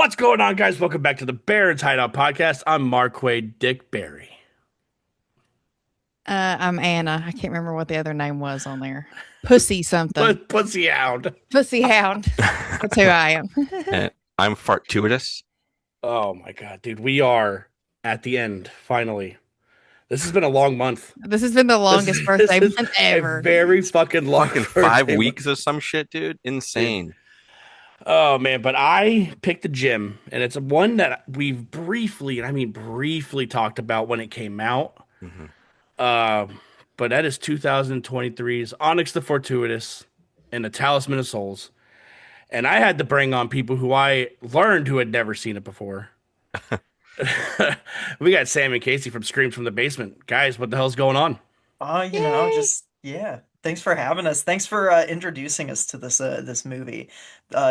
What's going on, guys? Welcome back to the Barron's Hideout Podcast. I'm Marquay Dick Barry. I'm Anna. I can't remember what the other name was on there. Pussy something. Pussy Hound. Pussy Hound. That's who I am. And I'm FORTUITOUS. Oh my god, dude. We are at the end, finally. This has been a long month. This has been the longest birthday month ever. A very fucking long Fucking 5 weeks or some shit, dude. Insane. Dude. Oh man, but I picked a gym, and it's one that we've briefly talked about when it came out. Mm-hmm. But that is 2023's ONYX the Fortuitous and the Talisman of Souls. And I had to bring on people who I learned who had never seen it before. We got Sam and Casey from Screams from the Basement. Guys, what the hell's going on? Yeah. Thanks for having us. Thanks for introducing us to this movie.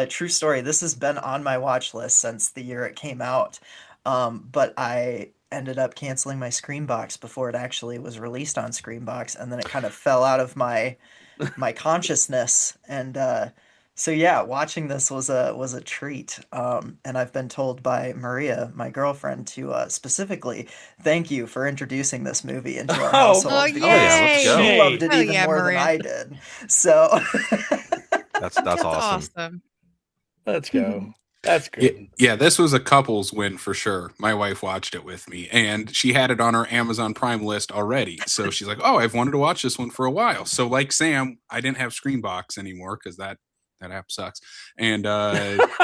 True story. This has been on my watch list since the year it came out. But I ended up canceling my Screenbox before it actually was released on Screenbox, and then it kind of fell out of my consciousness. And so yeah, watching this was a treat. And I've been told by Maria, my girlfriend, to specifically thank you for introducing this movie into our household. Oh, because let's go. she loved it Hell even yeah, more Maria. than I did. So That's awesome. Let's go. That's great. Yeah, this was a couple's win for sure. My wife watched it with me, and she had it on her Amazon Prime list already. So she's like, "Oh, I've wanted to watch this one for a while." So, like Sam, I didn't have Screenbox anymore because that app sucks. And Mhm.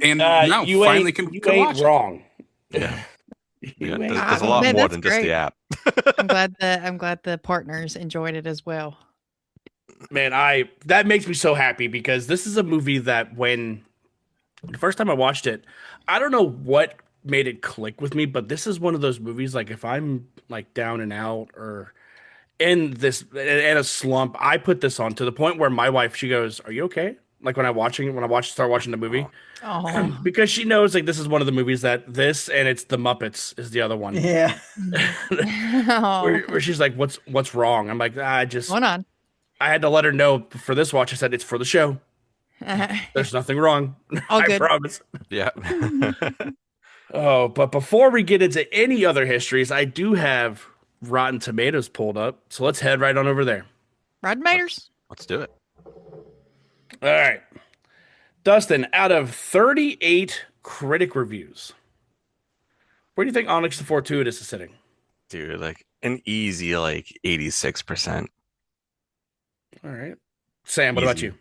and now you finally ain't, can you watch ain't it. wrong. Yeah. You ain't There's a Oh, lot man, more that's than just great. the app. I'm glad the partners enjoyed it as well. Man, that makes me so happy because this is a movie that when the first time I watched it, I don't know what made it click with me, but this is one of those movies like if I'm like down and out or in a slump, I put this on to the point where my wife, she goes, "Are you okay?" Like start watching the movie. Oh. Because she knows like this is one of the movies that this and it's The Muppets is the other one. yeah. Where she's like, what's wrong? I'm like, Going on. I had to let her know for this watch. I said, it's for the show. There's nothing wrong. All I good. promise. Yeah. Oh, but before we get into any other histories, I do have Rotten Tomatoes pulled up. So let's head right on over there. Rotten Maters. Let's do it. All right. Dustin, out of 38 critic reviews, where do you think ONYX the Fortuitous is sitting? Dude, like an easy 86%. All right. Sam, what about Easy. you?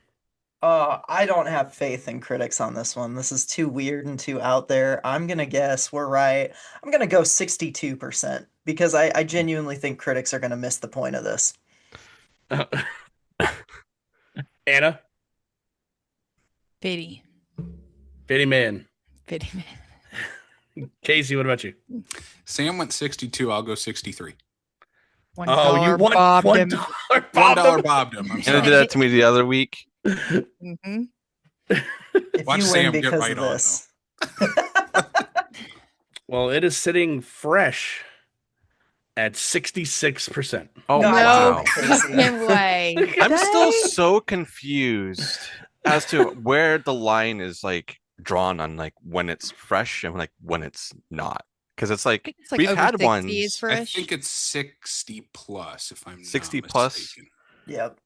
I don't have faith in critics on this one. This is too weird and too out there. I'm gonna guess we're right. I'm gonna go 62% because I genuinely think critics are gonna miss the point of this. Anna? 50. Fitty man. 50. Casey, what about you? Sam went 62. I'll go 63. Oh, you won bobbed $1 him. $1 bobbed him. I'm And it sorry. did that to me the other week. Mhm. If Watch you Sam win get because right of on, this. Well, it is sitting fresh at 66%. Oh, No, wow. Casey. No way. I'm still Dang. so confused as to where the line is drawn on when it's fresh and when it's not. Because it's I think it's we've over had 60 ones is I fresh. think it's 60 plus, if I'm not 60 plus? mistaken. Yep.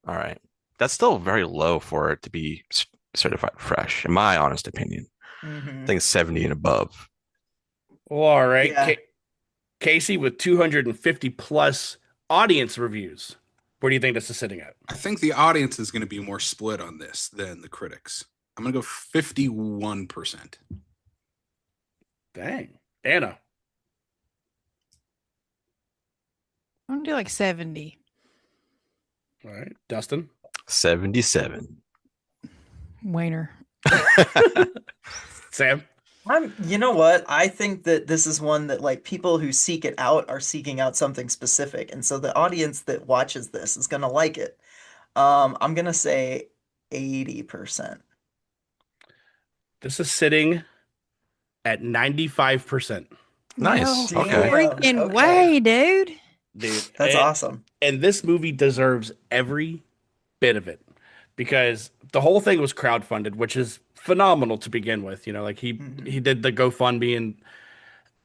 All right. That's still very low for it to be certified fresh, in my honest opinion. Mhm. I think it's 70 and above. Well, all right. Yeah. Casey with 250 plus audience reviews. Where do you think this is sitting at? I think the audience is going to be more split on this than the critics. I'm going to go 51%. Dang. Anna. I'm gonna do like 70. All right. Dustin. 77. Wiener. Sam. You know what? I think that this is one that people who seek it out are seeking out something specific, and so the audience that watches this is gonna like it. I'm gonna say 80%. This is sitting at 95%. Nice. No Okay. freaking Okay. way, dude. Dude. That's awesome. And this movie deserves every bit of it because the whole thing was crowdfunded, which is phenomenal to begin with. You know, like he did the GoFundMe and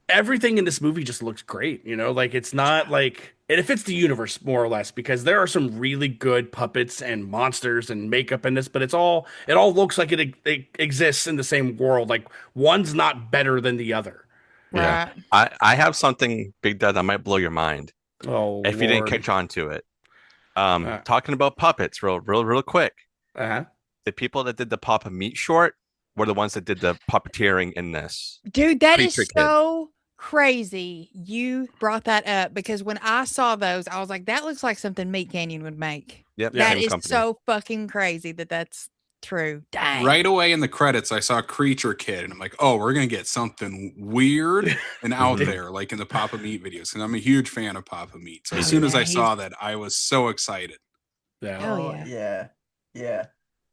everything in this movie just looks great. You know, like it's not like and it fits the universe more or less because there are some really good puppets and monsters and makeup in this, but it all looks like it exists in the same world. Like one's not better than the other. Yeah. Right. I have something, Big Dad, that might blow your mind Oh if you didn't Lord. catch on to it. Uh, Talking about puppets, real quick. uh-huh. The people that did the Papa Meat short were the ones that did the puppeteering in this. Dude, that is Creature Kid. so crazy you brought that up because when I saw those, I was like, that looks like something Meat Canyon would make. Yep, That same is company. so fucking crazy that's true. Dang. Right away in the credits, I saw Creature Kid, and I'm like, oh, we're gonna get something weird and out Mhm. there, like in the Papa Meat videos, and I'm a huge fan of Papa Meat. So as Oh, soon as yeah, I saw that, I was so excited. Yeah. Hell Oh, yeah. yeah. Yeah.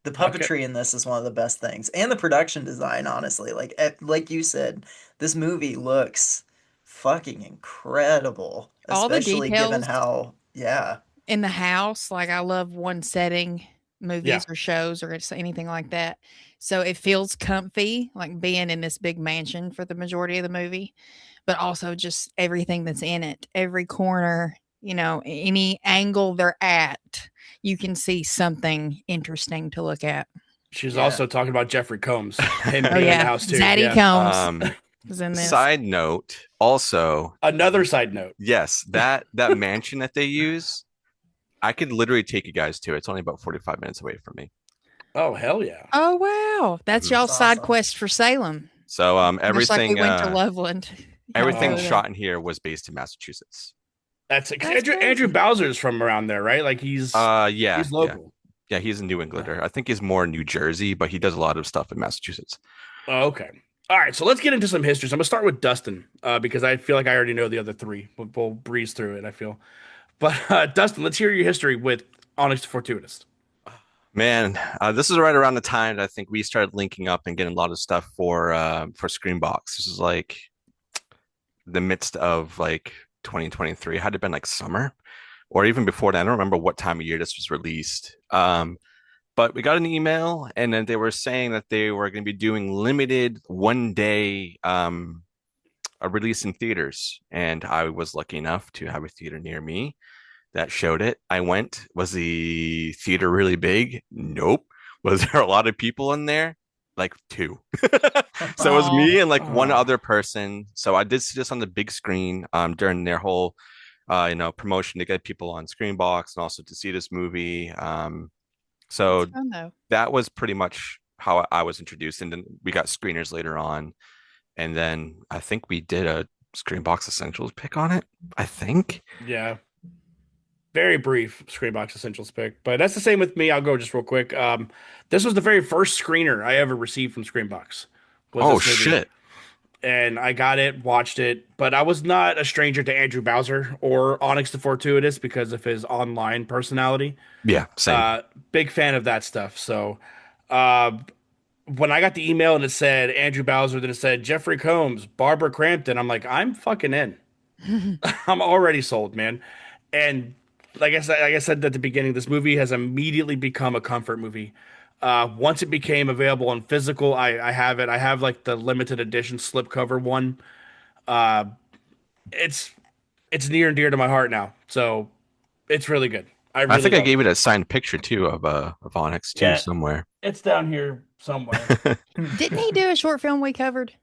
The Okay. puppetry in this is one of the best things. And the production design, honestly. Like you said, this movie looks fucking incredible. All the Especially given details how, yeah. in the house, like I love one setting movies Yeah. or shows or anything like that. So it feels comfy, like being in this big mansion for the majority of the movie, but also just everything that's in it, every corner, you know, any angle they're at, you can see something interesting to look at. She's Yeah. also talking about Jeffrey Combs, him Oh being in the yeah, house too. Zaddy Yeah. Combs was in this. Side note, also, Another side note. yes, that mansion that they use, I could literally take you guys to. It's only about 45 minutes away from me. Oh hell yeah. Oh wow, that's Mhm. y'all's That's side awesome. quest for Salem. So Much like everything we went to Loveland. everything Oh. shot in here was based in Massachusetts. That's That's Andrew crazy. Bowser's from around there, right? Like he's Yeah. local. Yeah, he's a New Englander. I think he's more New Jersey, but he does a lot of stuff in Massachusetts. Oh, okay. All right, so let's get into some histories. I'm gonna start with Dustin because I feel like I already know the other three. We'll breeze through it. I feel, but Dustin, let's hear your history with Onyx Fortuitous. Man, this is right around the time that I think we started linking up and getting a lot of stuff for Screenbox. This is like the midst of like 2023. It had to have been like summer or even before that. I don't remember what time of year this was released. But we got an email and then they were saying that they were going to be doing limited 1 day a release in theaters. And I was lucky enough to have a theater near me that showed it. I went. Was the theater really big? Nope. Was there a lot of people in there? Like two. So it was me and like one Aw. other person. So I did see this on the big screen during their whole promotion to get people on Screenbox and also to see this movie. So It's fun though. that was pretty much how I was introduced. And then we got screeners later on. And then I think we did a Screenbox Essentials pick on it. I think. Yeah. Very brief Screenbox Essentials pick, but that's the same with me. I'll go just real quick. This was the very first screener I ever received from Screenbox. Was Oh this movie. shit. And I got it, watched it, but I was not a stranger to Andrew Bowser or Onyx the Fortuitous because of his online personality. Yeah, same. Big fan of that stuff. So uh, when I got the email and it said Andrew Bowser, then it said Jeffrey Combs, Barbara Crampton, I'm like, I'm fucking in. I'm already sold, man. And like I said at the beginning, this movie has immediately become a comfort movie. Once it became available in physical, I have it. I have like the limited edition slipcover one. Uh, it's near and dear to my heart now, so it's really good. I I think I love gave it a signed picture too of Onyx too Yeah. somewhere. It's down here somewhere. Didn't he do a short film we covered?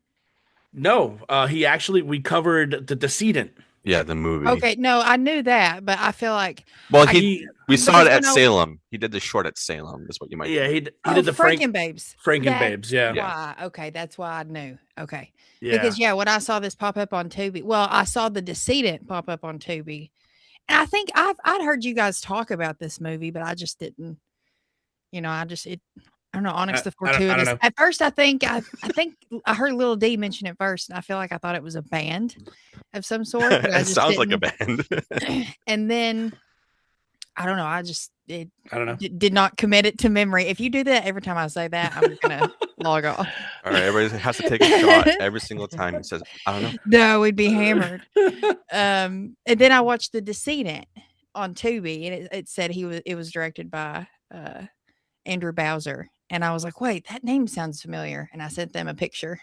No, we covered The Decedent. Yeah, the movie. Okay, no, I knew that, but I feel like Well, He we saw it because at when I- Salem. He did the short at Salem, is what you might. he did oh, the Frank Frankenbabes. Frankenbabes. Yeah. Why? Okay, that's why I knew. Okay. Yeah. Because when I saw this pop up on Tubi, well, I saw The Decedent pop up on Tubi, and I think I'd heard you guys talk about this movie, but I just didn't. I don't know. Onyx the I don't Fortuitous. know. At first, I think I heard Lil D mention it first, and I feel like I thought it was a band of some sort. But I It just sounds like a didn't. band. And then I don't know. I don't know. did not commit it to memory. If you do that every time I say that, I'm gonna log off. All right, everybody has to take a shot every single time he says, I don't know. No, we'd be hammered. And then I watched The Decedent on Tubi, and it said it was directed by Andrew Bowser, And I was like, wait, that name sounds familiar. And I sent them a picture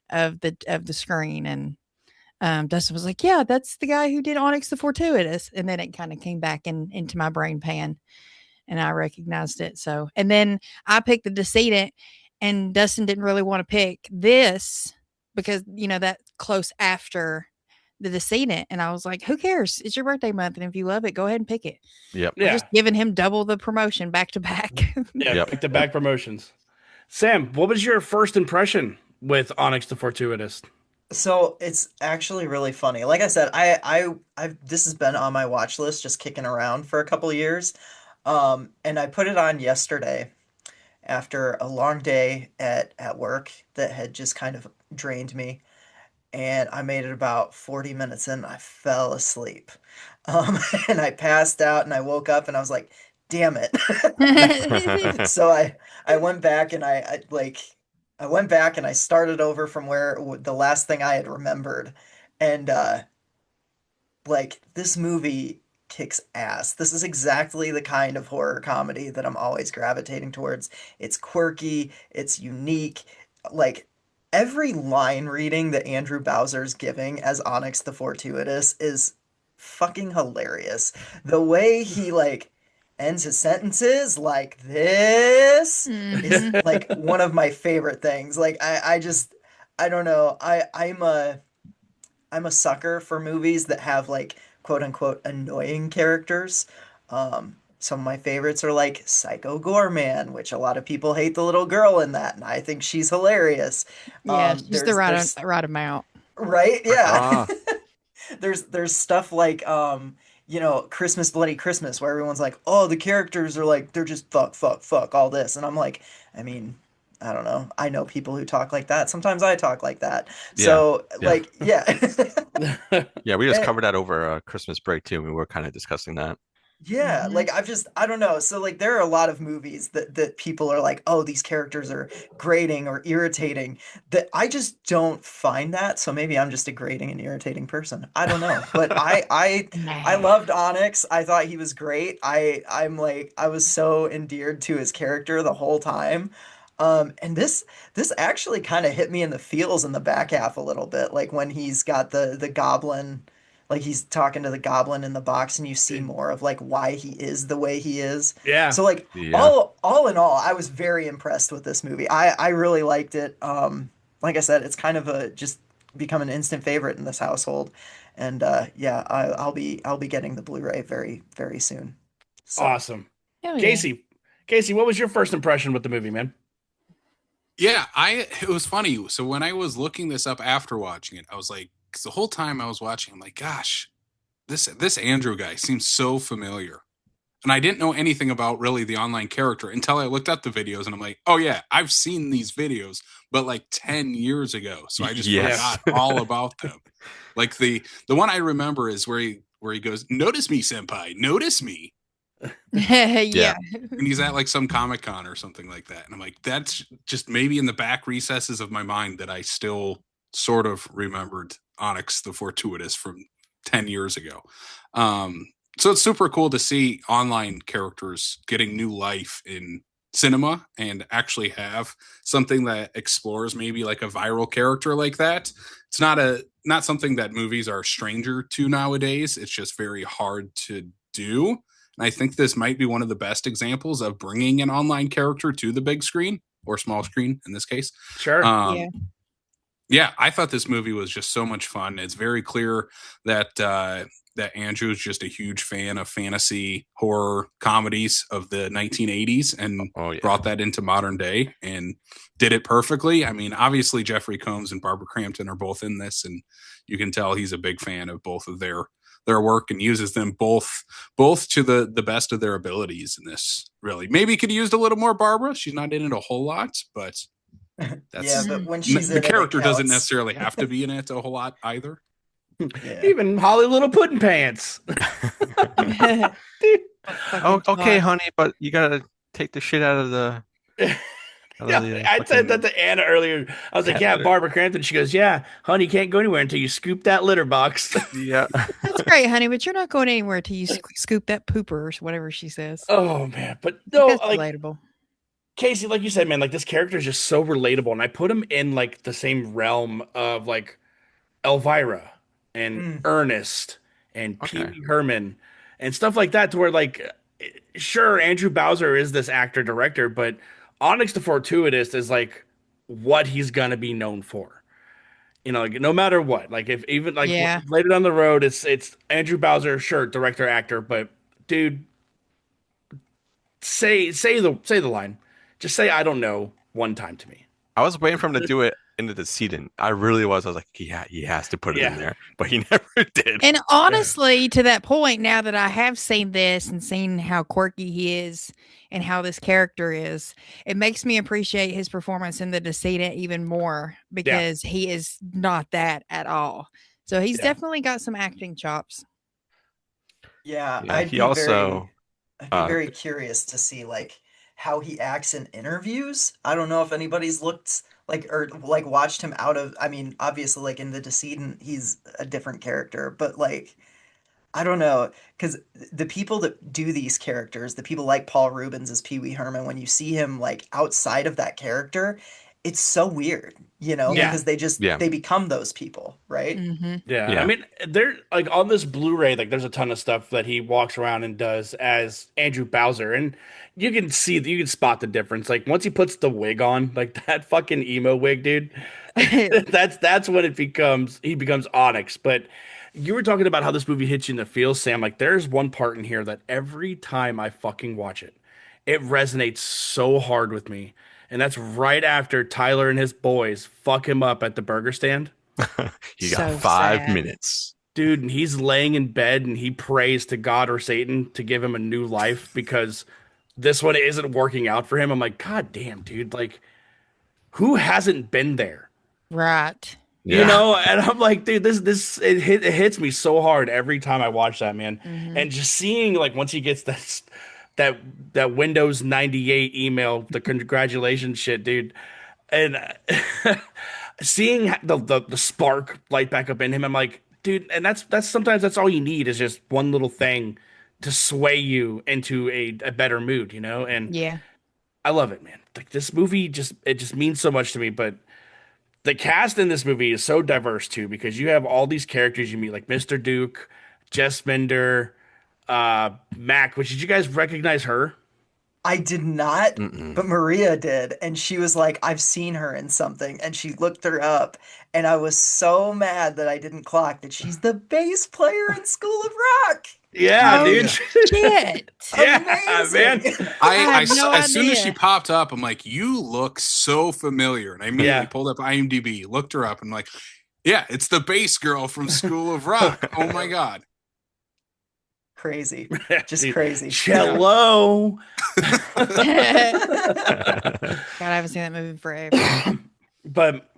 of the screen, and Dustin was like, yeah, that's the guy who did Onyx the Fortuitous. And then it kind of came back into my brain pan, and I recognized it. So, and then I picked The Decedent, and Dustin didn't really want to pick this because, that close after The Decedent. And I was like, who cares? It's your birthday month. And if you love it, go ahead and pick it. Yep. We're Yeah. just giving him double the promotion back to back. Yeah. Yep. Back to back promotions. Sam, what was your first impression with Onyx the Fortuitous? So it's actually really funny. Like I said, this has been on my watch list, just kicking around for a couple years. And I put it on yesterday after a long day at work that had just kind of drained me. And I made it about 40 minutes in, I fell asleep. Um, and I passed out and I woke up and I was like, damn it. So I went back and I went back and I started over from where the last thing I had remembered. And this movie kicks ass. This is exactly the kind of horror comedy that I'm always gravitating towards. It's quirky, it's unique. Like every line reading that Andrew Bowser's giving as Onyx the Fortuitous is fucking hilarious. The way he ends his sentences like this is Mhm. like one of my favorite things. I don't know. I'm a sucker for movies that have quote unquote annoying characters. Some of my favorites are like Psycho Goreman, which a lot of people hate the little girl in that, and I think she's hilarious. Yeah, she's the There's right amount. right, yeah. Ah, There's stuff like Christmas Bloody Christmas where everyone's like, oh, the characters are like they're just fuck all this, and I'm like, I mean, I don't know. I know people who talk like that. Sometimes I talk like that. yeah. So Yeah. yeah. Yeah, we just And- covered that over Christmas break too. We were kind of discussing that. Yeah, Mhm. I don't know. So there are a lot of movies that people are like, "Oh, these characters are grating or irritating." That I just don't find that. So maybe I'm just a grating and irritating person. I don't know. But I Nah. loved Onyx. I thought he was great. I was so endeared to his character the whole time. And this actually kind of hit me in the feels in the back half a little bit, like when he's got the goblin, like he's talking to the goblin in the box, and you see more of like why he is the way he is. Yeah. So Yeah. all in all, I was very impressed with this movie. I really liked it. Like I said, it's kind of a just become an instant favorite in this household, and yeah, I'll be getting the Blu-ray very very soon. So. Awesome. Hell yeah. Casey, what was your first impression with the movie, man? Yeah, it was funny. So when I was looking this up after watching it, I was like, because the whole time I was watching, I'm like, gosh, this Andrew guy seems so familiar. And I didn't know anything about really the online character until I looked up the videos, and I'm like, oh yeah, I've seen these videos, but like 10 years ago. So I just Yes. forgot all about them. Like the one I remember is where he goes, "Notice me, senpai, notice me." Yeah. And he's at like some Comic-Con or something like that. And I'm like, that's just maybe in the back recesses of my mind that I still sort of remembered Onyx the Fortuitous from 10 years ago. So it's super cool to see online characters getting new life in cinema and actually have something that explores maybe like a viral character like that. It's not something that movies are a stranger to nowadays. It's just very hard to do. And I think this might be one of the best examples of bringing an online character to the big screen or small screen in this case. Sure. Yeah. Yeah, I thought this movie was just so much fun. It's very clear that that Andrew is just a huge fan of fantasy horror comedies of the 1980s and Oh yeah. brought that into modern day and did it perfectly. I mean, obviously Jeffrey Combs and Barbara Crampton are both in this, and you can tell he's a big fan of both of their work and uses them both to the best of their abilities in this. Really, maybe could have used a little more Barbara. She's not in it a whole lot, but that's Yeah, but when she's the in it, it character doesn't counts. necessarily have to be in it a whole lot either. Yeah. Even Holly Little Pudding Pants. Oh, Fucking okay, twat. honey, but you gotta take the shit out of the. Yeah, I said that to Anna earlier. I was like, cat yeah, litter. Barbara Crampton. She goes, yeah, honey, you can't go anywhere until you scoop that litter box. Yeah. That's great, honey, but you're not going anywhere till you scoop that pooper or whatever she says. Oh, man. But Like, no, that's like, relatable. Casey, like you said, man, like this character is just so relatable, and I put him in like the same realm of like Elvira and Mm, Ernest and Pee Okay. Wee Herman and stuff like that, to where like, sure, Andrew Bowser is this actor director, but Onyx the Fortuitous is like what he's gonna be known for. You know, like no matter what, like if even like Yeah. later down the road, it's Andrew Bowser, sure, director, actor, but dude, say the line, just say I don't know one time to me. I was waiting for him to do it in the decedent. I really was. I was like, yeah, he has to put it in Yeah, there, but he never did. And yeah, honestly, to that point, now that I have seen this and seen how quirky he is and how this character is, it makes me appreciate his performance in The Decedent even more yeah, because he is not that at all. So he's yeah. definitely got some acting chops. yeah, Yeah, he also I'd be uh very curious to see like how he acts in interviews. I don't know if anybody's looked like or like watched him out of, I mean, obviously like in The Decedent, he's a different character, but like I don't know, because the people that do these characters, the people like Paul Rubens as Pee Wee Herman, when you see him like outside of that character, it's so weird, Yeah. because they just yeah, they become those people, right? Hmm. Yeah, I yeah. mean, there like on this Blu-ray, like there's a ton of stuff that he walks around and does as Andrew Bowser, and you can spot the difference. Like once he puts the wig on, like that fucking emo wig, dude, that's when he becomes Onyx. But you were talking about how this movie hits you in the feels, Sam. Like there's one part in here that every time I fucking watch it, it resonates so hard with me, and that's right after Tyler and his boys fuck him up at the burger stand. You got So 5 sad. minutes. Dude, and he's laying in bed and he prays to God or Satan to give him a new life because this one isn't working out for him. I'm like, God damn, dude, like who hasn't been there? Right. You Yeah. know, and I'm like, dude, it hits me so hard every time I watch that, man. Hmm. And just seeing like once he gets that that Windows 98 email, the congratulations shit, dude. And seeing the spark light back up in him, I'm like, dude, and that's sometimes that's all you need is just one little thing to sway you into a better mood, you know? And Yeah. I love it, man. Like this movie just means so much to me, but the cast in this movie is so diverse too, because you have all these characters you meet, like Mr. Duke, Jess Bender, Mac, which did you guys recognize her? I did not, Mm-mm. but Maria did, and she was like, I've seen her in something, and she looked her up, and I was so mad that I didn't clock that she's the bass player in School of Rock. Yeah, Oh Oh dude. yeah. shit. Yeah, man. Amazing. I had no As soon as she idea. popped up, I'm like, you look so familiar. And I immediately Yeah. pulled up IMDb, looked her up, and like, yeah, it's the bass girl from School of Rock. Oh my God. Crazy. Just Dude, crazy. cello. God, I haven't seen that movie in forever. But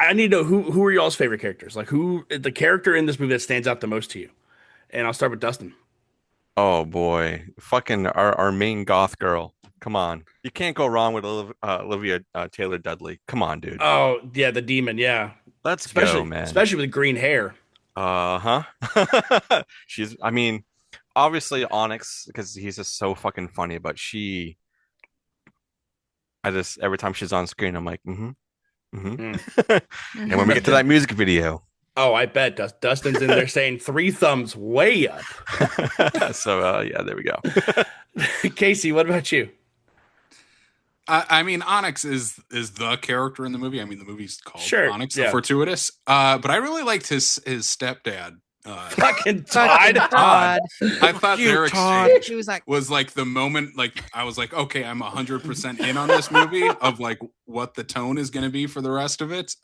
I need to know who are y'all's favorite characters? Like who the character in this movie that stands out the most to you? And I'll start with Dustin. Oh boy, fucking our main goth girl. Come on, you can't go wrong with Olivia Taylor Dudley. Come on, dude. Oh yeah, the demon. Yeah, Let's go, especially man. especially with green hair. Uh-huh. I mean, obviously Onyx because he's just so fucking funny, but I just every time she's on screen, I'm like, mm-hmm, Mm. mm-hmm. And when we get to that music video, Oh, I bet Dustin's in there saying three thumbs way up. so yeah, there we go. Casey, what about you? I mean, Onyx is the character in the movie. I mean, the movie's called Sure. Onyx the Yeah. Fortuitous. But I really liked his stepdad. Fucking Fucking Todd. Todd. I thought You, their Todd. exchange He was like, was like the moment, like I was like, okay, I'm 100% in on this movie of like what the tone is going to be for the rest of it.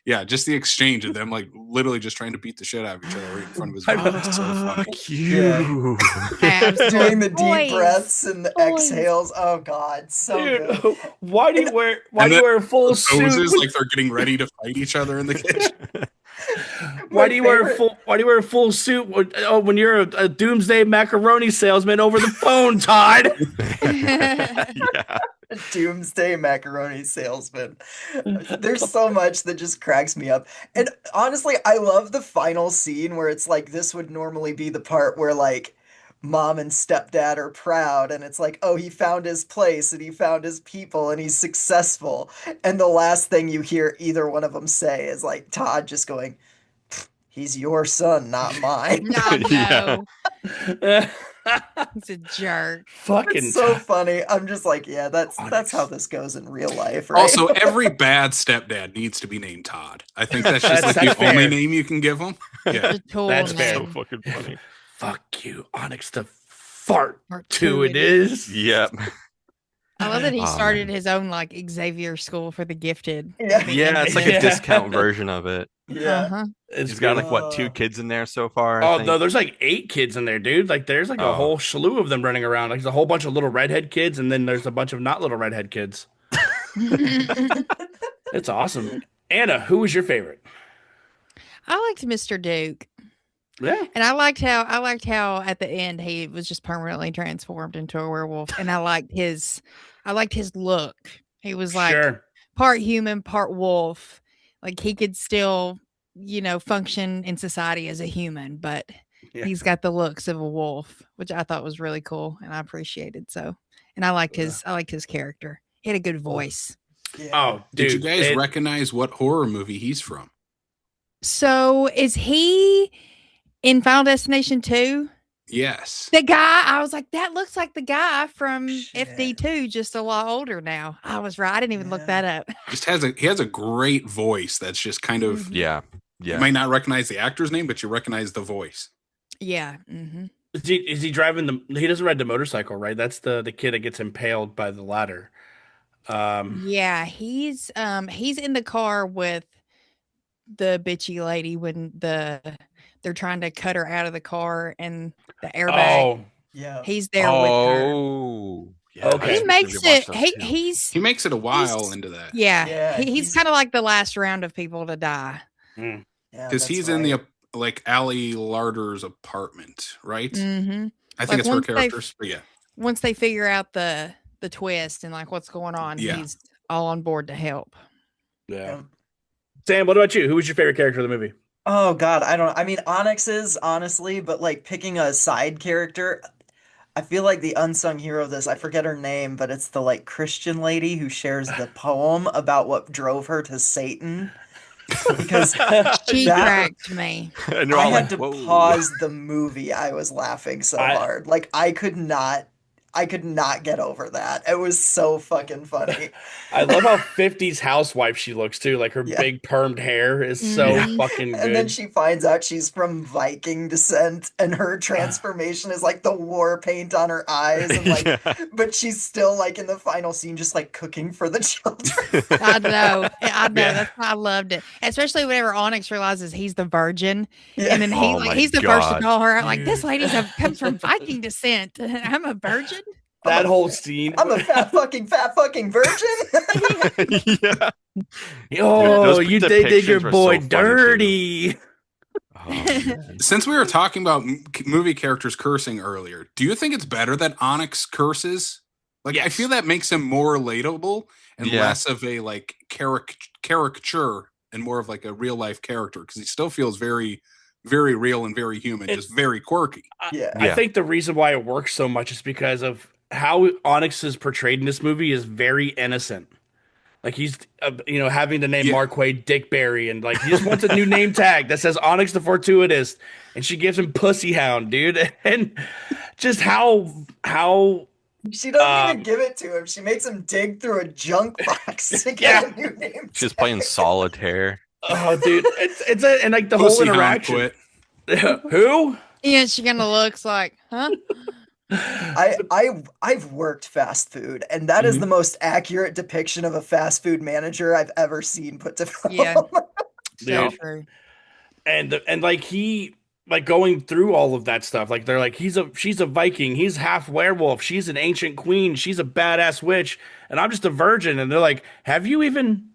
Yeah, just the exchange of them like literally just trying to beat the shit out of each other right in front of his I mom. It's so funny. Fuck you. Doing the deep Boys. breaths and the Boys. exhales. Oh God, so Dude, good. why do you wear And then a full suit? Poses like they're getting ready to fight each other in the kitchen. Why My do you wear a favorite- full suit when you're a doomsday macaroni salesman over the phone, Todd? Yeah. Doomsday macaroni salesman. There's so much that just cracks me up. And honestly, I love the final scene where it's like this would normally be the part where like mom and stepdad are proud, and it's like, oh, he found his place and he found his people and he's successful. And the last thing you hear either one of them say is like Todd just going, he's your son, not mine. No, Yeah. no. He's a jerk. Fucking It's so funny. I'm just like, yeah, that's Onyx. how this goes in real life, right? Also, every bad stepdad needs to be named Todd. I think that's just like That's the only fair. name you can give him. Yeah. The tool That's name. fair. So fucking funny. fuck you, Onyx the fart. Part Two it it is. Yep. I love that he Oh, started man. his own like Xavier School for the Gifted. Yeah. Yeah, it's like a Yeah. discount version of it. Yeah. Uh-huh. It's He's got good. like what, 2 kids in there so far, I Oh think. no, there's like 8 kids in there, dude. Like there's like a Oh. whole slew of them running around. Like there's a whole bunch of little redhead kids, and then there's a bunch of not little redhead kids. It's awesome. Anna, who was your favorite? I liked Mr. Duke. Yeah. And I liked how at the end he was just permanently transformed into a werewolf. And I liked his look. He was like Sure. part human, part wolf. Like he could still, function in society as a human, but Yeah. he's got the looks of a wolf, which I thought was really cool and I appreciated. So, and I liked his character. He had a good voice. Yeah. Oh, dude. Did you guys recognize what horror movie he's from? So is he in Final Destination 2? Yes. The guy, I was like, that looks like the guy from Shit. FD2, just a lot older now. I was right. I didn't even look Yeah. that up. He has a great voice that's just kind of Mhm. Yeah. you Yeah. might not recognize the actor's name, but you recognize the voice. Yeah. Mm-hmm. Is he driving he doesn't ride the motorcycle, right? That's the kid that gets impaled by the ladder. Yeah, he's in the car with the bitchy lady when they're trying to cut her out of the car and the airbag. Oh, Yeah. He's there with her. Oh. Yeah, Okay. He I makes should watch it. those too. He makes it a while He's- into that Yeah, Yeah, he's he's- kind of like the last round of people to die. Yeah, because that's he's in right. the like Ali Larder's apartment, right? Mm-hmm. I think Like, it's her once they've- characters. But yeah, Once they figure out the twist and like what's going on, Yeah. he's all on board to help. yeah. Yeah. Sam, what about you? Who was your favorite character of the movie? Oh God, I mean Onyx is honestly, but like picking a side character, I feel like the unsung hero of this, I forget her name, but it's the like Christian lady who shares the poem about what drove her to Satan. Because She That- cracked me. And they're I all had like, to whoa. pause the movie. I was laughing so I- hard. Like I could not get over that. It was so fucking funny. I love how 50s housewife she looks too. Like her Yeah. big permed hair is so Mhm. fucking good. And then she finds out she's from Viking descent, and her transformation is like the war paint on her eyes, and like, Yeah. but she's still like in the final scene, just like cooking for the children. I know. Yeah. That's why I loved it. Especially whenever Onyx realizes he's the virgin. Yeah. And then Oh my he's the first to God. call her out. Like, this Dude. lady comes from Viking descent. I'm a virgin. that whole scene. I'm a fat fucking virgin. Yeah. Oh, those you they did your depictions were boy so funny, too. dirty. Oh, man. since we were talking about movie characters cursing earlier, do you think it's better that Onyx curses? Like, I Yes. feel that makes him more relatable and Yeah. less of a like caricature and more of like a real life character because he still feels very, very real and very human, just very quirky. Yeah. I Yeah. think the reason why it works so much is because of how Onyx is portrayed in this movie is very innocent. Like he's, having the name Yeah. Marquay Dickberry, and like he just wants a new name tag that says Onyx the Fortuitous, and she gives him Pussy Hound, dude, and just how She doesn't even give it to him. She makes him dig through a junk box to get Yeah. a new name. She's playing solitaire. oh, dude, and like the Pussy whole Hound interaction. quit. Who? Yeah, she kind of looks like, huh? I've worked fast food, and that is the most accurate depiction of a fast food manager I've ever seen put to film. Yeah. So Yeah. true. and like he like going through all of that stuff, like they're like she's a Viking, he's half werewolf, she's an ancient queen, she's a badass witch, and I'm just a virgin, and they're like, have you even?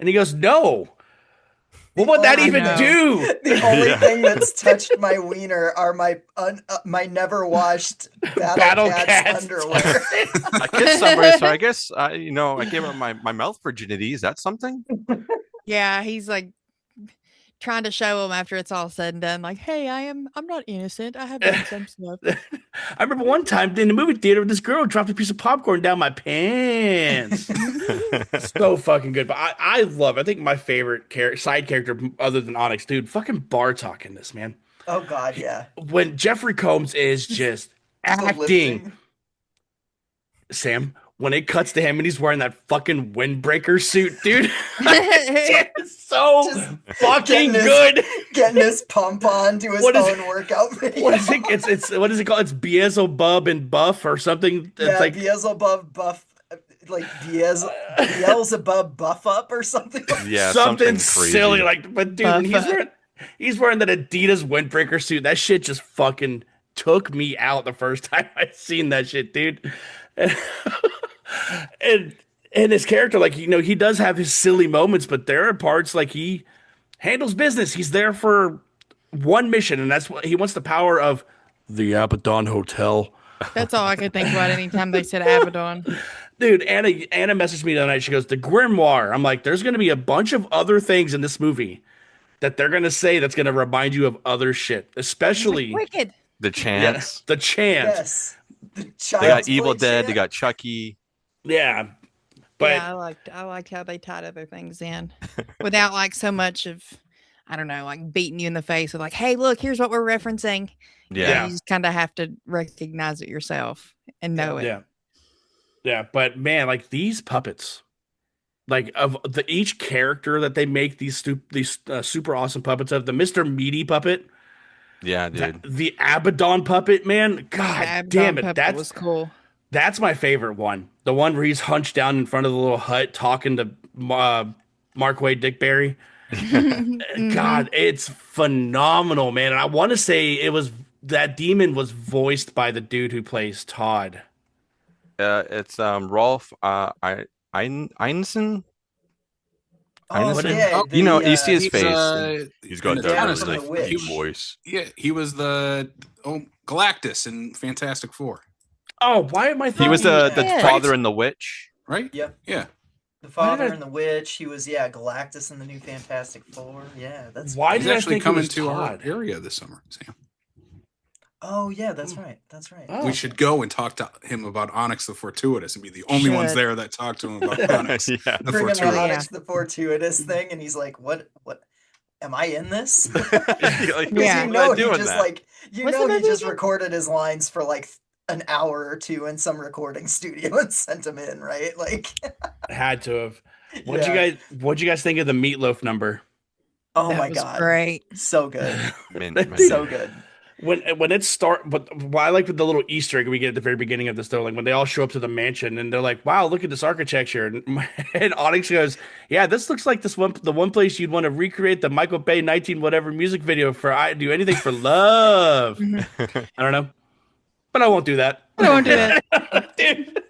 And he goes, no. What would that only even thing- do? The only Yeah. thing that's touched my wiener are my never washed battle cat's underwear. I kissed somebody, so I guess I gave up my mouth virginity. Is that something? Yeah, he's like trying to show him after it's all said and done, like, hey, I'm not innocent. I have done some stuff. I remember one time in the movie theater, this girl dropped a piece of popcorn down my pants. So fucking good. But I love, I think my favorite side character other than Onyx, dude, fucking Bartok in this, man. Oh God, yeah. When Jeffrey Combs is just The acting, lifting. Sam, when it cuts to him and he's wearing that fucking windbreaker suit, dude. It's so Just fucking getting his- good. Getting his pump on to his What is own workout video. What is it? It's what is it called? It's Beelzebub and Buff or something. Yeah, It's like Beelzebub buff, like Beelzebub buff up or something. Yeah, something crazy. silly. Like, but dude, when Buff he's wearing that Adidas windbreaker suit. That shit just fucking took me out the first time I seen that shit, dude. And his character, like, you know, he does have his silly moments, but there are parts like he handles business. He's there for one mission, and that's what he wants, the power of the Abaddon Hotel. That's all I could think about anytime they said Abaddon. Dude, Anna messaged me the other night. She goes, the Grimoire. I'm like, there's going to be a bunch of other things in this movie that they're going to say that's going to remind you of other shit, especially Like, wicked. The chance. the chant. Yes. The They got Child's Evil Play Dead. chant. They got Chucky. Yeah. But Yeah, I liked how they tied other things in without like so much of, I don't know, like beating you in the face with like, hey, look, here's what we're referencing. Yeah. You just kind of have to recognize it yourself and know it. yeah. Yeah, but man, like these puppets, like of each character that they make these super awesome puppets of, the Mr. Meaty puppet, Yeah, dude. the Abaddon puppet, man, The god Abaddon damn it, puppet was cool. that's my favorite one. The one where he's hunched down in front of the little hut talking to Mark Wade Dickberry. God, it's phenomenal, man. And I want to say it was that demon was voiced by the dude who plays Todd. It's Rolf Einstein. Oh, What is- yeah. You know, you see his He's, face. He's got in that Charnas, really the Witch. deep voice. Yeah, he was the Galactus in Fantastic Four, Oh, why am I thinking He was the Yeah. father in The Witch. right? Yep. Yeah. The Why did Father I- and the Witch. He was, Galactus in the new Fantastic Four. Yeah, that's Why He's did I actually think it coming was to our Todd? area this summer, Sam. Oh yeah, that's right. That's right. Oh. We should go and talk to him about Onyx the Fortuitous and be the only ones Should. there that talk to him about Onyx Yeah. the Bring him Fortuitous. Onyx the Fortuitous thing, and he's like, "What? Am I in this?" You're like, Yeah. You "Why am know, I he doing just that?" like What's the he movie just again? recorded his lines for like an hour or two in some recording studio and sent him in, right? Like, Had to have. yeah. What'd you guys think of the Meatloaf number? Oh That my was god, great. so good, Man. so good. When it start, but what I like with the little Easter egg we get at the very beginning of this, though, like when they all show up to the mansion and they're like, "Wow, look at this architecture," and Onyx goes, "Yeah, this looks like the one place you'd want to recreate the Michael Bay 19 whatever music video for. I do anything for love." I don't know, but I won't do that. I won't do that. Dude,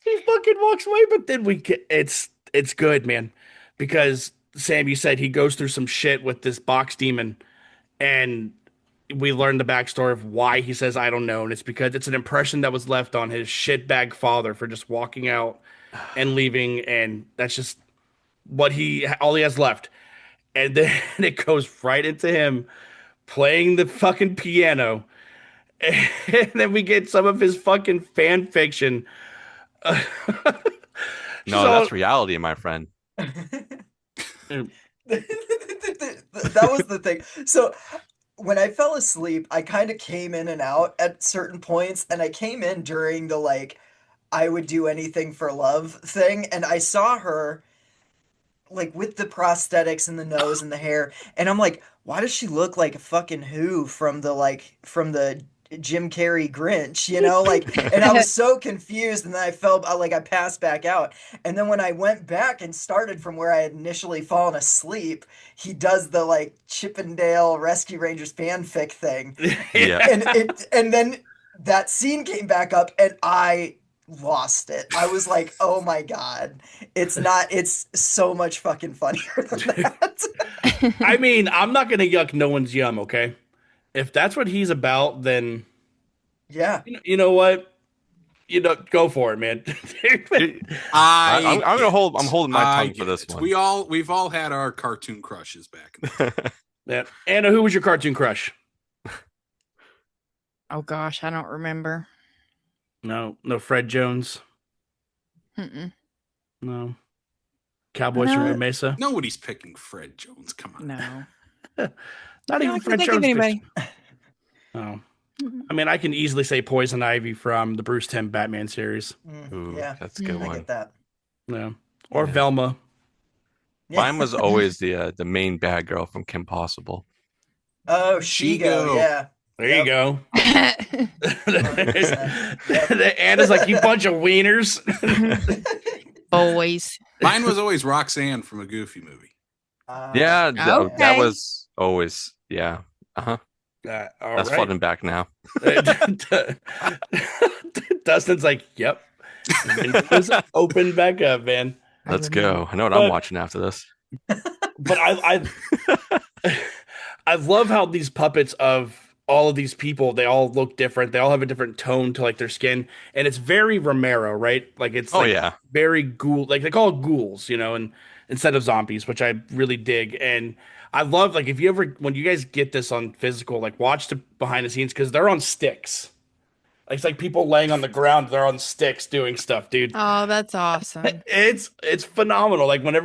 he fucking walks away, but then it's good, man, because Sam, you said he goes through some shit with this box demon, and we learned the backstory of why he says I don't know, and it's because it's an impression that was left on his shitbag father for just walking out and leaving, and that's just what all he has left. And then it goes right into him playing the fucking piano, and then we get some of his fucking fan fiction. No, that's reality, my friend. That was the thing. So when I fell asleep, I kind of came in and out at certain points, and I came in during the like I would do anything for love thing, and I saw her like with the prosthetics and the nose and the hair, and I'm like, why does she look like a fucking Who from the Jim Carrey Grinch, like, and I was so confused, and then I passed back out, and then when I went back and started from where I had initially fallen asleep, he does the like Chippendale Rescue Rangers fanfic thing, Yeah. and then that scene came back up, and I lost it. I was like, oh my god, it's so much fucking funnier than that. I mean, I'm not gonna yuck no one's yum, okay? If that's what he's about, then Yeah. you know what? go for it, man. I'm gonna hold. I'm holding my tongue for this one. We've all had our cartoon crushes back in the day. Yeah. Anna, who was your cartoon crush? Oh gosh, I don't remember. No, Fred Jones. Mm-mm. No. Cowboys from Mesa. Nobody's picking Fred Jones. Come on. No. Not I even can't Fred think of Jones. anybody. Oh. I mean, I can easily say Poison Ivy from the Bruce Timm Batman series. Ooh, Yeah, that's a good I one. get that. Yeah. Or Yeah. Velma. Yeah. Mine was always the main bad girl from Kim Possible. Oh, Shigo, yeah. There you go. 100%. Anna's like, you bunch of wieners. Boys. Mine was always Roxanne from a Goofy movie. Yeah, that Okay. was always all That's That's flooding back now. Dustin's like, yep. It's open back up, man. Let's go. I know what I'm watching after this. But I love how these puppets of all of these people, they all look different. They all have a different tone to like their skin, and it's very Romero, right? Like it's very ghoul, like they call it ghouls, and instead of zombies, which I really dig. And I love, like, if you ever, when you guys get this on physical, like watch the behind the scenes because they're on sticks. It's like people laying on the ground, they're on sticks doing stuff, dude. Oh, that's awesome. It's phenomenal. Like when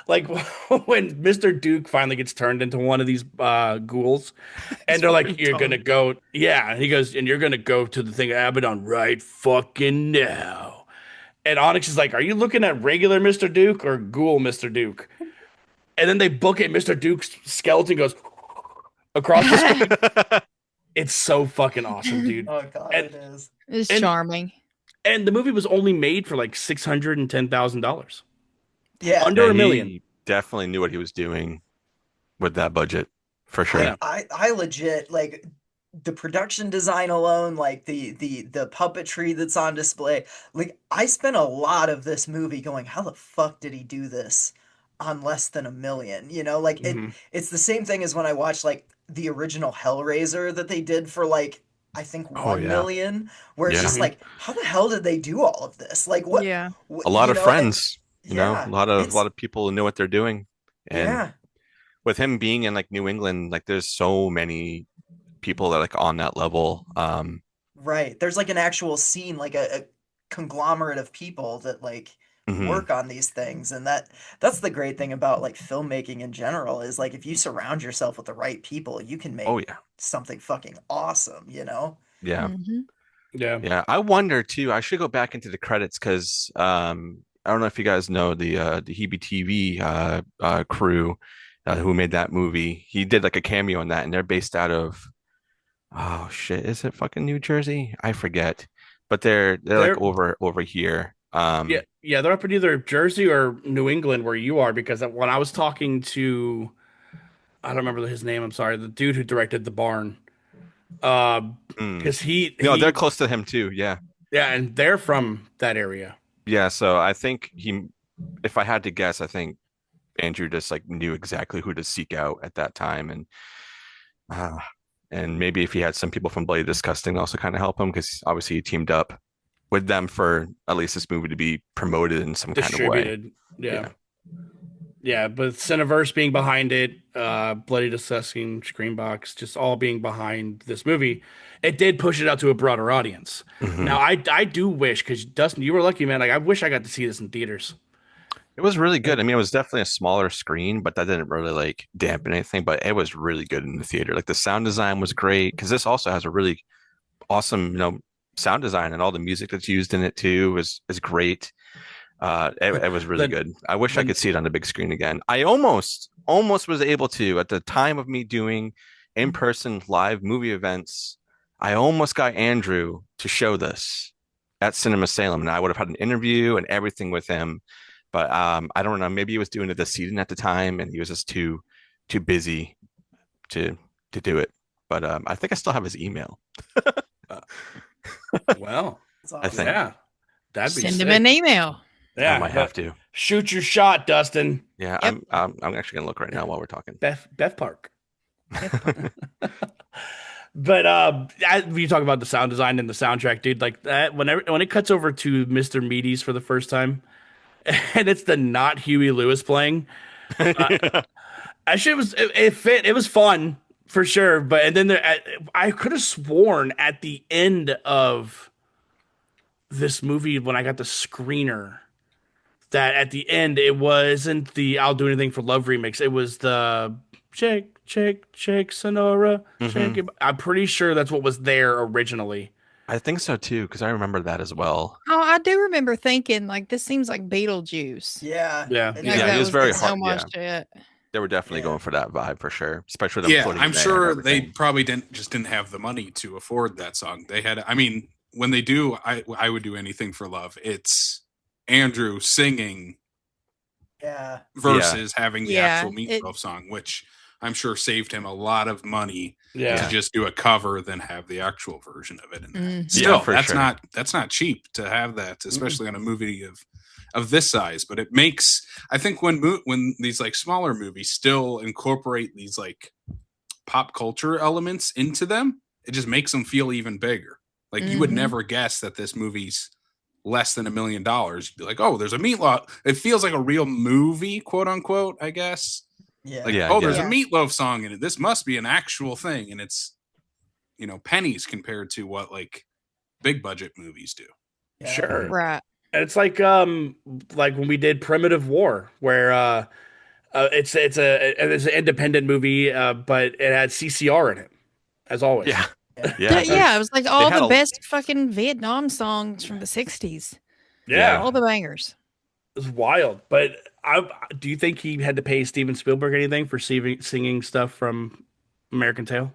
Mr. Duke finally gets turned into one of these ghouls, and they're like, "You're gonna go," yeah. And he goes, "And you're gonna go to the thing of Abaddon right fucking now." And Onyx is like, "Are you looking at regular Mr. Duke or ghoul Mr. Duke?" And then they book it. Mr. Duke's skeleton goes across the screen. It's so fucking awesome, dude. Oh god, it is. It's charming. And the movie was only made for like $610,000. Yeah, under $1 million. He definitely knew what he was doing with that budget, for sure. I legit, like, the production design alone, like the puppetry that's on display. Like, I spent a lot of this movie going, how the fuck did he do this on less than $1 million? Like it's the same thing as when I watched like the original Hellraiser that they did for like I think 1 million, where it's just like, how the hell did they do all of this? Like what? Yeah, a lot of friends, a lot of people who know what they're doing, and with him being in like New England, like there's so many people that are like on that level. Right, there's like an actual scene, like a conglomerate of people that like work on these things, and that's the great thing about like filmmaking in general is like if you surround yourself with the right people, you can make something fucking awesome, Yeah. I wonder too, I should go back into the credits because I don't know if you guys know the Hebe TV crew who made that movie. He did like a cameo in that, and they're based out of is it fucking New Jersey? I forget, but they're like over here. They're up in either Jersey or New England where you are, because when I was talking to, I don't remember his name, I'm sorry, the dude who directed The Barn, because they're close to him too. Yeah, and they're from that area. Yeah, so I think if I had to guess, I think Andrew just like knew exactly who to seek out at that time, and maybe if he had some people from Bloody Disgusting also kind of help him, because obviously he teamed up with them for at least this movie to be promoted in some kind of way. Yeah, but Cineverse being behind it, Bloody Disgusting, Screenbox, just all being behind this movie, it did push it out to a broader audience. Now, I do wish, because Dustin, you were lucky, man. Like, I wish I got to see this in theaters. It was really good. I mean, it was definitely a smaller screen, but that didn't really like dampen anything. But it was really good in the theater. Like the sound design was great, because this also has a really awesome, sound design, and all the music that's used in it too is great. It was really good. I wish I could see it on the big screen again. I almost was able to at the time of me doing in-person live movie events. I almost got Andrew to show this at Cinema Salem, and I would have had an interview and everything with him. But I don't know. Maybe he was doing it this season at the time, and he was just too busy to do it. But I think I still have his email. Well, awesome. I think that'd be send sick. him an email. I might have to shoot your shot, Dustin. Yeah, Yep. I'm actually gonna look right now while we're talking. Beth Park. But you talk about the sound design and the soundtrack, dude. Like that, when it cuts over to Mr. Meaties for the first time, and it's the not Huey Lewis playing. That shit was it fit. It was fun for sure. But and then I could have sworn at the end of this movie when I got the screener that at the end it wasn't the "I'll Do Anything for Love" remix. It was the "Shake, Shake, Shake, Sonora, Shake Mhm. It." I'm pretty sure that's what was there originally. I think so too, because I remember that as well. Oh, I do remember thinking like this seems like Beetlejuice. Yeah, Yeah. it Like Yeah, that it does. was was very this hard. Yeah, homage to it. they were definitely Yeah. going for that vibe for sure, especially them Yeah, floating I'm there and sure they everything. probably didn't have the money to afford that song. They had, I mean, when they do, I would do anything for love. It's Andrew singing Yeah. versus having the Yeah, actual Meatloaf song, which I'm sure saved him a lot of money to Yeah. just do a cover than have the actual version of it. And Mhm. still, for that's sure. not cheap to have that, especially on a movie of this size. But it makes, I think, when these like smaller movies still incorporate these like pop culture elements into them, it just makes them feel even bigger. Like you would Mhm. never guess that this movie's less than $1 million. You'd be like, oh, there's a Meatloaf. It feels like a real movie, quote unquote, I guess. Yeah. Like, Yeah, oh, there's yeah. a Meatloaf song in it. This must be an actual thing. And it's, pennies compared to what like big budget movies do. Yeah. Sure. Right. It's like when we did Primitive War, where it's an independent movie, but it had CCR in it, as always. Yeah, Yeah. yeah. Yeah, it was like all had the a- best fucking Vietnam songs from the 60s. Yeah, All the bangers. it was wild. But do you think he had to pay Steven Spielberg anything for singing stuff from American Tail?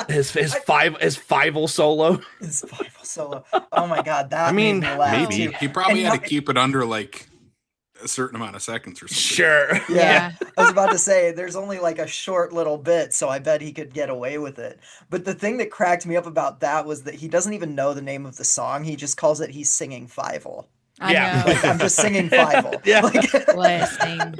His Fievel solo. His Bible solo. Oh my god, that I mean, made me laugh maybe. too. He probably And had to keep it under like a certain amount of seconds or something. Sure. Yeah, Yeah. I was about to say there's only like a short little bit, so I bet he could get away with it. But the thing that cracked me up about that was that he doesn't even know the name of the song. He just calls it he's singing Fievel. I Yeah. know. Like I'm just singing Fievel. Yeah. Bless him.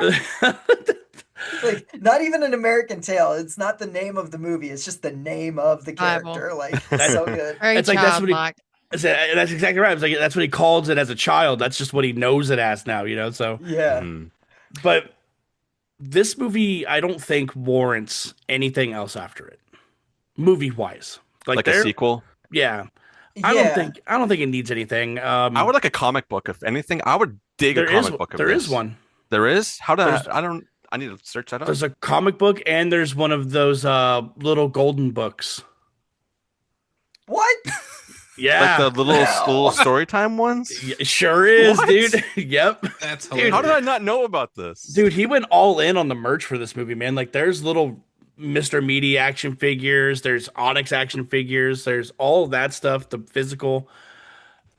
Like not even an American Tale. It's not the name of the movie. It's just the name of the Fievel. character. Like it's so good. Very It's like that's what he- childlike. That's exactly right. It's like that's what he calls it as a child. That's just what he knows it as now, So, Yeah. Mhm. but this movie, I don't think warrants anything else after it, movie wise. Like a sequel. Yeah, Yeah. I don't think it needs anything. I would like a comic book. If anything, I would dig a comic book of there this. is one. There is? How do There's- I don't I need to search that up. There's a comic book and there's one of those little golden books. What? Yeah, Like the little story time ones? It sure is, What? dude. Yep. That's Dude, hilarious. How did I not know about this? Dude, he went all in on the merch for this movie, man. Like, there's little Mr. Meaty action figures, there's ONYX action figures, there's all of that stuff, the physical.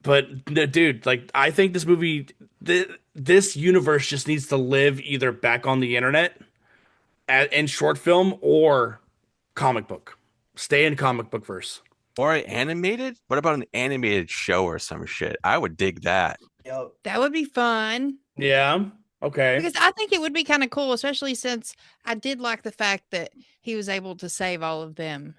But, dude, like, I think this movie, this universe just needs to live either back on the internet in short film or comic book. Stay in comic book verse. Or animated? What about an animated show or some shit? I would dig that. Yo. That would be fun. Yeah. Okay. Because I think it would be kind of cool, especially since I did like the fact that he was able to save all of them.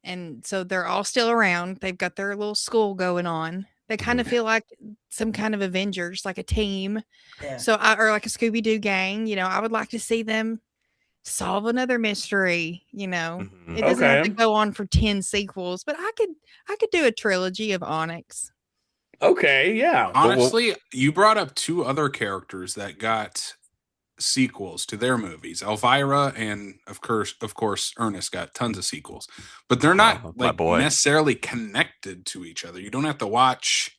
And so they're all still around. They've got their little school going on. They kind of feel like some kind of Avengers, like a team. Yeah. So or like a Scooby-Doo gang. I would like to see them solve another mystery. Mhm. It doesn't have to Okay. go on for 10 sequels, but I could do a trilogy of ONYX. Okay. Yeah. Honestly, you brought up two other characters that got sequels to their movies. Elvira and of course Ernest got tons of sequels. But they're not Oh, my like boy. necessarily connected to each other. You don't have to watch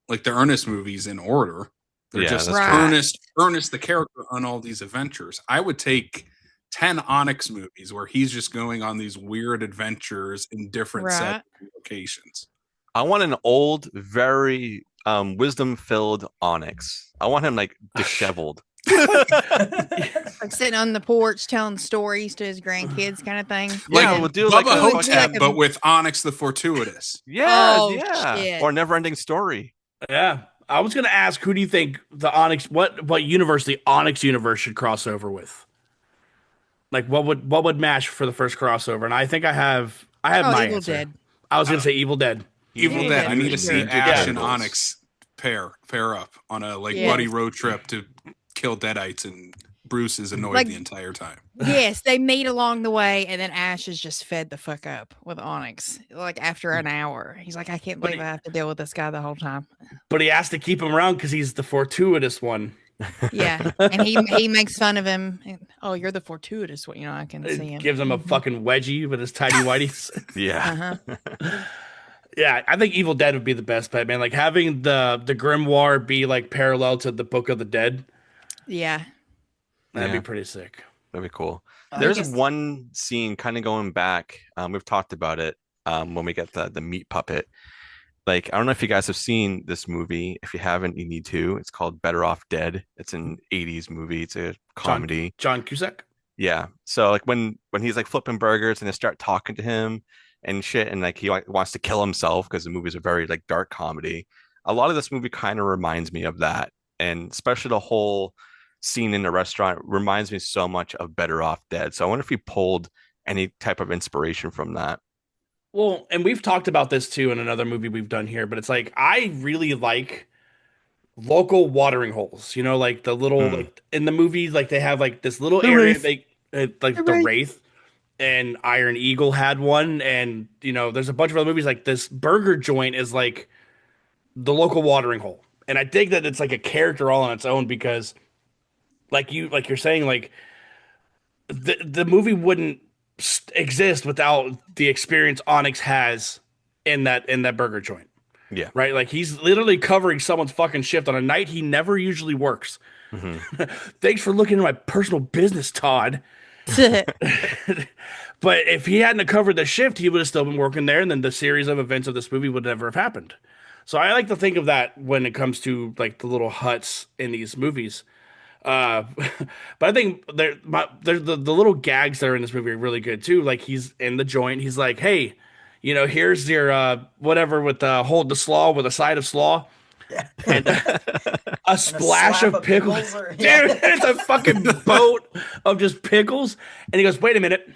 like the Ernest movies in order. They're Yeah, just that's true. Ernest the character on all these adventures. I would take 10 ONYX movies where he's just going on these weird adventures in different Right. sets and locations. I want an old, very wisdom-filled Onyx. I want him like disheveled. Like sitting on the porch telling stories to his grandkids kind of thing. Yeah, Like we'll do like Bubba a Hotep, fucking- but with ONYX the Fortuitous. Yeah, Oh, yeah. shit. Or never-ending story. Yeah. I was gonna ask, who do you think the ONYX, what universe the ONYX universe should cross over with? Like what would match for the first crossover? And I think I have Oh, my Evil answer. Dead. I was gonna say Evil Dead. Evil Evil Dead. Dead I need for to see sure. Ash and Yeah. Onyx pair up on a like Yes. buddy road trip to kill Deadites, and Bruce is annoyed Like- the entire time. Yes, they meet along the way, and then Ash is just fed the fuck up with Onyx. Like after an hour, he's like, I can't But believe I have to deal with this guy the whole time. But he has to keep him around because he's the fortuitous one. Yeah, and he makes fun of him. And, oh, you're the fortuitous one. You know, I can see him. Gives him a Mhm. fucking wedgie with his tidy whities. Yeah. Uh-huh. Yeah, I think Evil Dead would be the best bet, man. Like having the grimoire be like parallel to the Book of the Dead. Yeah. That'd Yeah. be pretty sick. That'd be cool. I There's guess- one scene kind of going back. We've talked about it when we get the meat puppet. Like, I don't know if you guys have seen this movie. If you haven't, you need to. It's called Better Off Dead. It's an 80s movie. It's a comedy. John Cusack. Yeah. So like when he's like flipping burgers and they start talking to him and shit, and like he like, wants to kill himself because the movie's a very like dark comedy. A lot of this movie kind of reminds me of that, and especially the whole scene in the restaurant reminds me so much of Better Off Dead. So I wonder if he pulled any type of inspiration from that. Well, and we've talked about this too in another movie we've done here, but it's like I really like local watering holes. You know, like the little like in the movie, like they have like this little The area Wraith. they like the Wraith and Iron Eagle had one, and you know, there's a bunch of other movies like this. Burger joint is like the local watering hole, and I think that it's like a character all on its own because, like you're saying, like the movie wouldn't exist without the experience Onyx has in that burger joint. Yeah. Right? Like he's literally covering someone's fucking shift on a night he never usually works. Mhm. Thanks for looking into my personal business, Todd. But if he hadn't have covered the shift, he would have still been working there, and then the series of events of this movie would never have happened. So I like to think of that when it comes to like the little huts in these movies. But I think there's the little gags that are in this movie are really good too. Like he's in the joint, he's like, "Hey, you know, here's your whatever with hold the slaw with a side of slaw." Yeah. And a splash slab of of pickles. pickles or- Dude, yeah. it's a fucking boat of just pickles. And he goes, "Wait a minute.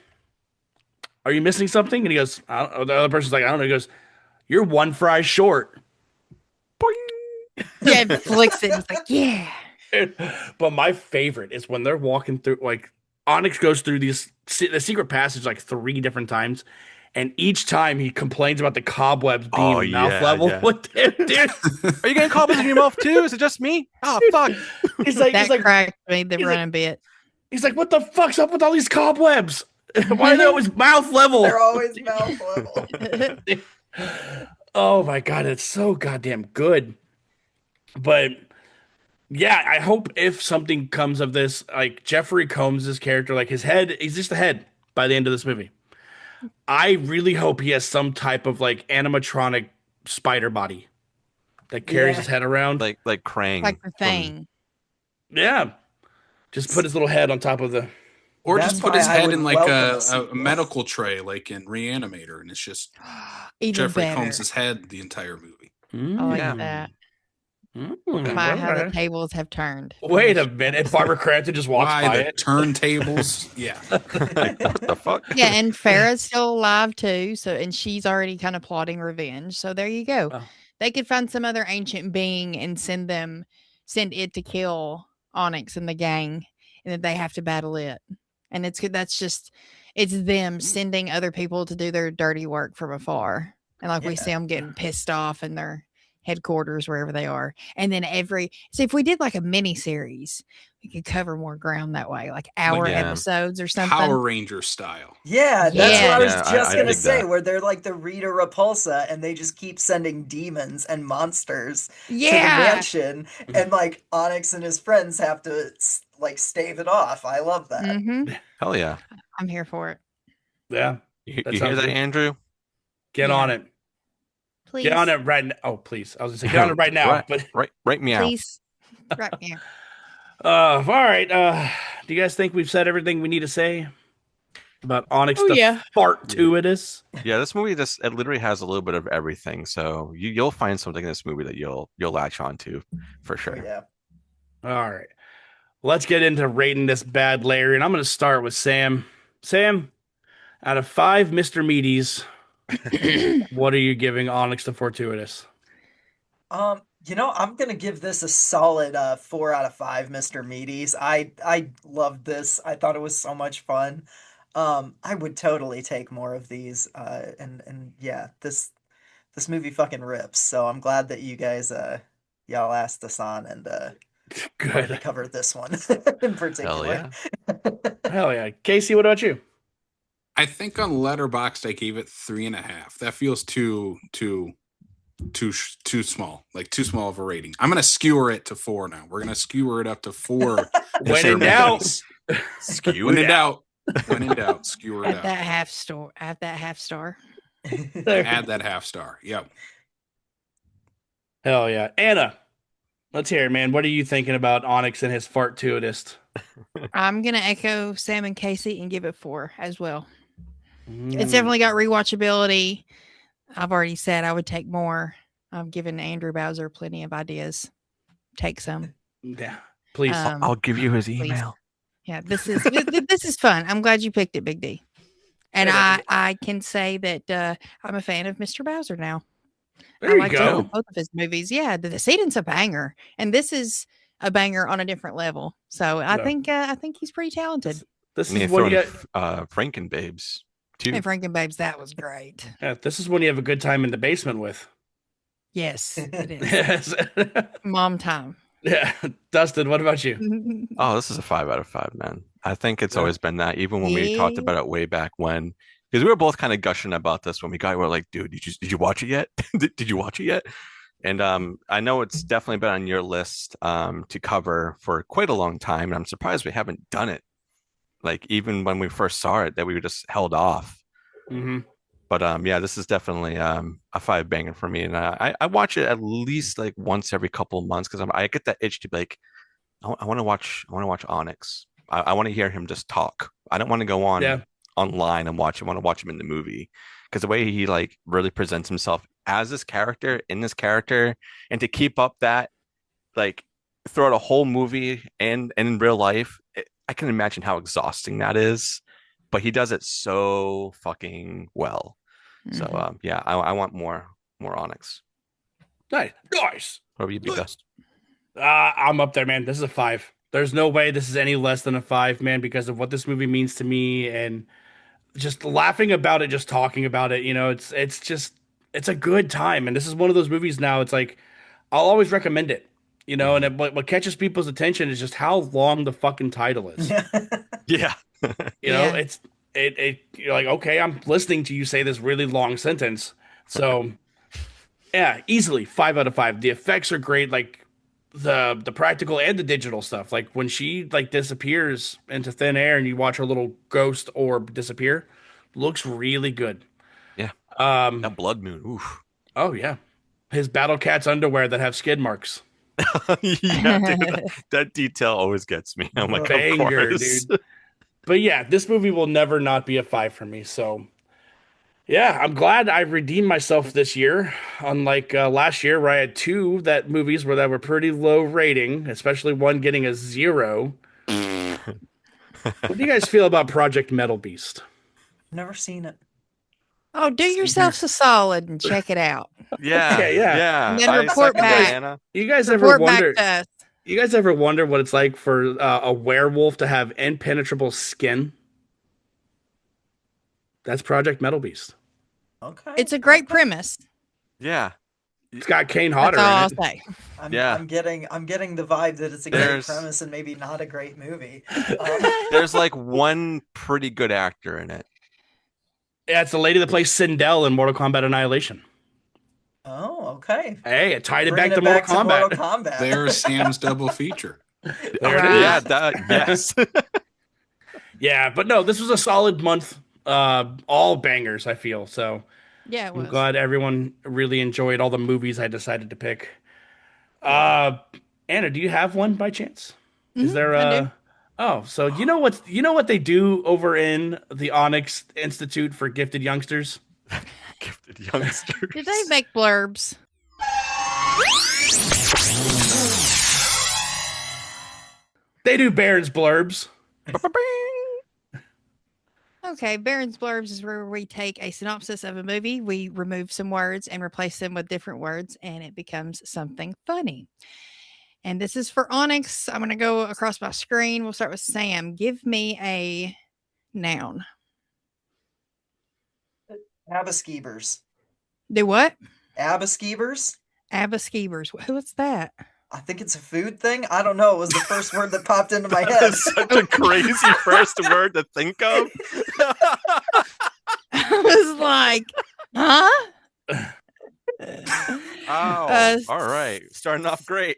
Are you missing something?" And he goes, I don't, the other person's like, "I don't know." He goes, "You're one fry short." Boing. Yeah, it flicks it. It's like, yeah. But my favorite is when they're walking through, like, Onyx goes through the secret passage like 3 different times. And each time he complains about the cobwebs being mouth level with him, dude. Are you getting cobwebs in your mouth too? Is it just me? Oh fuck! That cracked me the running bit. He's like, "What the fuck's up with all these cobwebs? Why are they always mouth level?" They're always mouth level. Oh my god, it's so goddamn good. But yeah, I hope if something comes of this, like Jeffrey Combs' character, like his head, he's just a head by the end of this movie. I really hope he has some type of like animatronic spider body that carries Yeah. his head around. Like Krang. Like the thing. Yeah. Just put his little head on top of the. Or That's just put why his I head would in like welcome a a sequel. medical tray, like in Reanimator, and it's just Even Jeffrey better. Combs' head the entire movie. I like Yeah. that. Mm, My, how the okay. tables have turned. Wait a minute. Barbara Crampton just walks Why by the it. turntables? Yeah. Like, what the fuck? Yeah, and Farrah's still alive too. So, and she's already kind of plotting revenge. So there you go. Oh. They could find some other ancient being and send it to kill Onyx and the gang, and then they have to battle it. And it's them sending other people to do their dirty work from afar. And like we Yeah. see them getting pissed off in their headquarters, wherever they are. And then if we did like a mini series, we could cover more ground that way, like hour Yeah. episodes or something. Power Ranger style. Yeah, that's what I was Yeah, just I gonna dig say, that. where they're like the Rita Repulsa and they just keep sending demons and monsters to the Yeah. mansion, and like Onyx and his friends have to like stave it off. I love that. Hmm. Hell yeah! I'm here for it. Yeah. You That hear sounds that, good. Andrew? Get Yeah. on it. Please. Get on it right now. Oh, please. I was going to say, get on it right now. But Right meow. Please. Right here. all right. Do you guys think we've said everything we need to say about Onyx Oh, the yeah. Fartuitous? Yeah, this movie it literally has a little bit of everything. So you'll find something in this movie that you'll latch on to for sure. Yeah. All right. let's get into rating this bad Larry, and I'm going to start with Sam. Sam, out of 5 Mr. Meaties, what are you giving Onyx the Fortuitous? I'm gonna give this a solid 4 out of 5 Mr. Meaties. I loved this. I thought it was so much fun. I would totally take more of these. And yeah, this movie fucking rips. So I'm glad that you guys y'all asked us on and wanted to Good. cover this one in Hell particular. yeah. Hell yeah. Casey, what about you? I think on Letterboxd I gave it 3.5. That feels too small, like too small of a rating. I'm gonna skewer it to 4 now. We're gonna skewer it up to 4. When in doubt. Skew When it in out. doubt, when in doubt, skewer it At up. that half star. At that half star. Add that half star. Yep. Hell yeah. Anna, let's hear it, man. What are you thinking about Onyx and his Fortuitous? I'm gonna echo Sam and Casey and give it 4 as well. Mm. It's definitely got rewatchability. I've already said I would take more. I've given Andrew Bowser plenty of ideas. Take some. Yeah. Please. I'll give you his email. Yeah, this is fun. I'm glad you picked it, Big D. And I can say that I'm a fan of Mr. Bowser now. There I you like go. both of his movies. Yeah, the Seeding's a banger, and this is a banger on a different level. So I think he's pretty talented. This And is they when throw you in Frankenbabes too. And Frankenbabes, that was great. this is when you have a good time in the basement with. Yes, it is. Yes. Mom time. Yeah. Dustin, what about you? Oh, this is a 5 out of 5, man. I think it's always been that, even when we talked about it way back when, because we were both kind of gushing about this when we got, we're like, dude, did you watch it yet? Did you watch it yet? And I know it's definitely been on your list to cover for quite a long time, and I'm surprised we haven't done it. Like even when we first saw it, that we were just held off. Mm-hmm. But yeah, this is definitely a 5 banger for me, and I watch it at least like once every couple of months because I get that itch to be like, I want to watch Onyx. I want to hear him just talk. I don't want to go on online and watch. I want to watch him in the movie because the way he like really presents himself as this character in this character, and to keep up that like throughout a whole movie and in real life, I can imagine how exhausting that is. But he does it so fucking well. So yeah, I want more Onyx. Nice. What would you be, Dust? I'm up there, man. This is a 5. There's no way this is any less than a 5, man, because of what this movie means to me and just laughing about it, just talking about it. You know, it's a good time, and this is one of those movies now. It's like I'll always recommend it. You know, and what catches people's attention is just how long the fucking title is. Yeah. You know, you're like, okay, I'm listening to you say this really long sentence. So yeah, easily 5 out of 5. The effects are great, like the practical and the digital stuff. Like when she like disappears into thin air and you watch her little ghost orb disappear, looks really good. Yeah. That blood moon. Oof. Oh yeah. His Battle Cat's underwear that have skid marks. Yeah, dude, that detail always gets me. I'm like, Banger, of course. dude. But yeah, this movie will never not be a 5 for me. So yeah, I'm glad I redeemed myself this year. Unlike last year, where I had 2 movies that were pretty low rating, especially one getting a 0. What do you guys feel about Project Metal Beast? Never seen it. Oh, do yourself a solid and check it out. Yeah. And then I report second that, back. Anna. You guys Report ever back wonder? to us. You guys ever wonder what it's like for a werewolf to have impenetrable skin? That's Project Metal Beast. Okay. It's a great premise. Yeah. It's got Kane Hodder That's in all it. I'll say. I'm getting the vibe that it's a great premise and maybe not a great movie. There's like one pretty good actor in it. Yeah, it's the lady that plays Sindel in Mortal Kombat Annihilation. Oh, okay. Hey, it tied it back Bringing to it Mortal Kombat. Mortal Kombat. There's Sam's double feature. There it Right. is. Yeah, yes. Yeah, but no, this was a solid month. All bangers, I feel. So Yeah, it was. I'm glad everyone really enjoyed all the movies I decided to pick. Anna, do you have one by chance? Is there I do. Oh, so you know what they do over in the Onyx Institute for Gifted Youngsters? Gifted youngsters. Did they make blurbs? They do Baron's blurbs. Okay, Baron's Blurbs is where we take a synopsis of a movie, we remove some words and replace them with different words, and it becomes something funny. And this is for Onyx. I'm going to go across my screen. We'll start with Sam. Give me a noun. Abaskeevers. Do what? Abaskeevers? Abaskeevers. What's that? I think it's a food thing. I don't know. It was the first word that popped into my head. That's such a crazy first word to think of. I was like, huh? Oh, all right. Starting off great.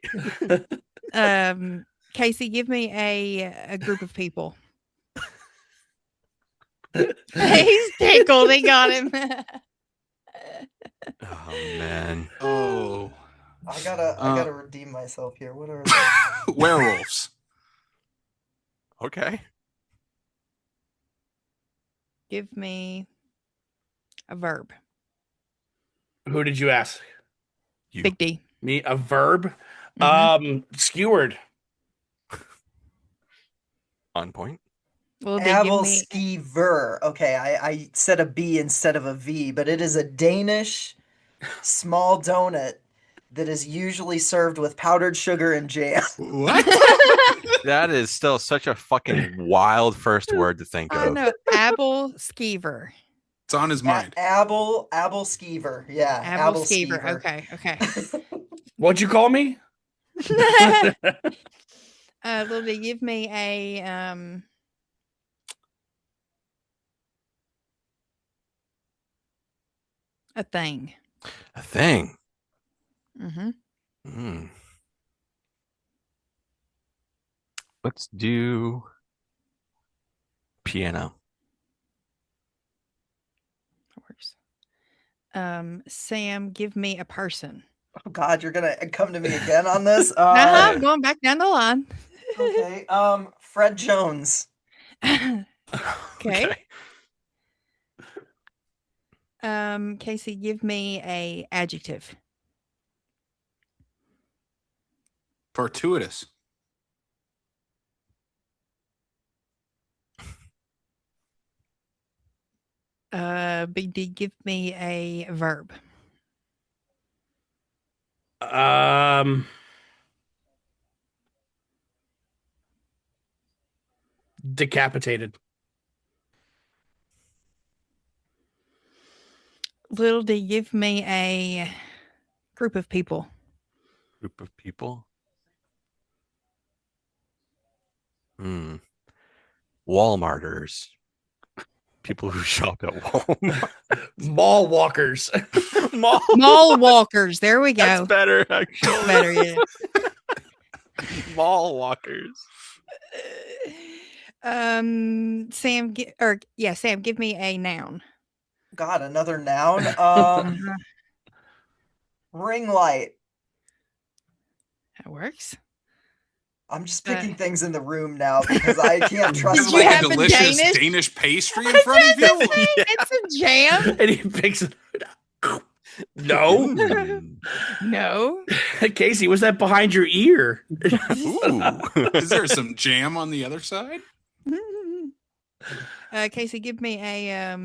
Casey, give me a group of people. He's tickled. He got him. Oh man. Oh, I gotta redeem myself here. What are they? werewolves. Okay. Give me a verb. Who did you ask? You. Big D. Me, a verb? Mhm. Skewered. On point. Well, they give me Abelskever. Okay, I said a B instead of a V, but it is a Danish small donut that is usually served with powdered sugar and jam. What? That is still such a fucking wild first word to think I of. know Abel Skeever. It's on his mind. Abelskever. Yeah, Abel Skeever. Abelskever. Okay. What'd you call me? Little D, give me a thing. A thing. Mm-hmm. Hmm. Let's do piano. That works. Sam, give me a person. Oh God, you're gonna come to me again on this? I'm going back down the line. Okay. Fred Jones. Okay. Casey, give me a adjective. Fortuitous. Big D, give me a verb. Decapitated. Little D, give me a group of people. Group of people. Hmm. Walmarters. People who shop at Walmart. Mall walkers. Mall walkers. There we go. That's better, actually. That's better, yeah. Mall walkers. Sam, Sam, give me a noun. God, another noun. Ring light. That works. I'm just picking things in the room now because I can't You trust have you like have a a delicious Danish? Danish pastry in front of you. It's a jam. And he picks it. No. Mm. No. Casey, what's that behind your ear? Ooh. Is there some jam on the other side? Casey, give me a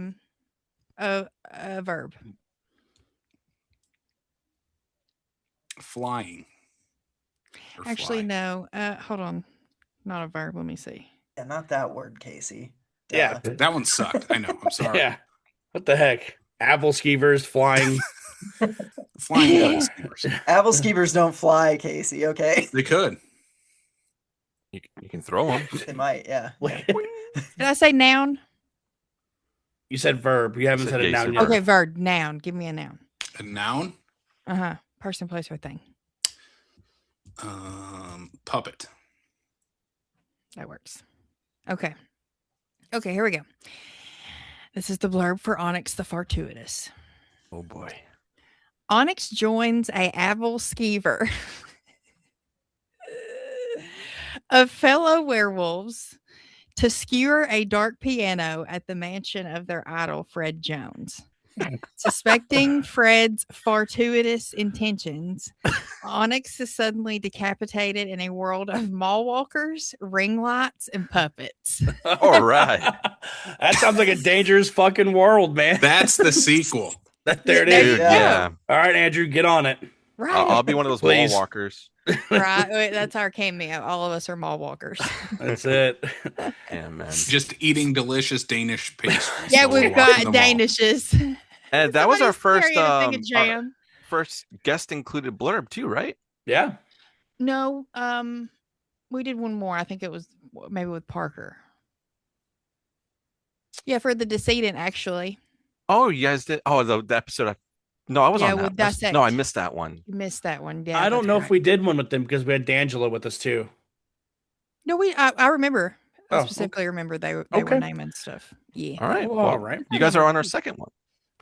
verb. Flying. Or Actually, fly. no. Hold on. Not a verb. Let me see. Yeah, not that word, Casey. Duh. Yeah. That one sucked. I know. I'm sorry. Yeah. What the heck? Apple skeevers flying. Flying apple skeevers. Abelskeevers don't fly, Casey. Okay, They could. You can throw them. they might. Yeah. Did I say noun? You said verb. You haven't Said said a yeah, you noun said yet. verb. Okay, verb. Noun. Give me a noun. A noun. Person, place, or thing. Puppet. That works. Okay. Okay, here we go. This is the blurb for Onyx the Fortuitous. Oh boy. Onyx joins a Abel Skeever of fellow werewolves to skewer a dark piano at the mansion of their idol, Fred Jones. Suspecting Fred's fortuitous intentions, Onyx is suddenly decapitated in a world of mall walkers, ring lights, and puppets. All right. That sounds like a dangerous fucking world, man. That's the sequel. There it There is. you Dude, go. yeah. All right, Andrew, get on it. Right. I'll be one of those wall Please. walkers. Right. Wait, that's our cameo. All of us are mall walkers. That's it. Yeah, man. Just eating delicious Danish pastries. Yeah, while we're we've walking got the mall. Danishes. And that was our Somebody's first carrying a thing of jam. first guest included blurb too, right? Yeah. No, we did one more. I think it was maybe with Parker. Yeah, for the decedent, actually. Oh, you guys did. Oh, the episode. No, I was Yeah, on with that. Dissect. No, I missed that one. You missed that one. Yeah, I don't that's know right. if we did one with them because we had D'Angelo with us too. No, I remember. I Oh, specifically remember they were Okay. naming stuff. Yeah. All right. Well, Well, all right. you guys are on our second one.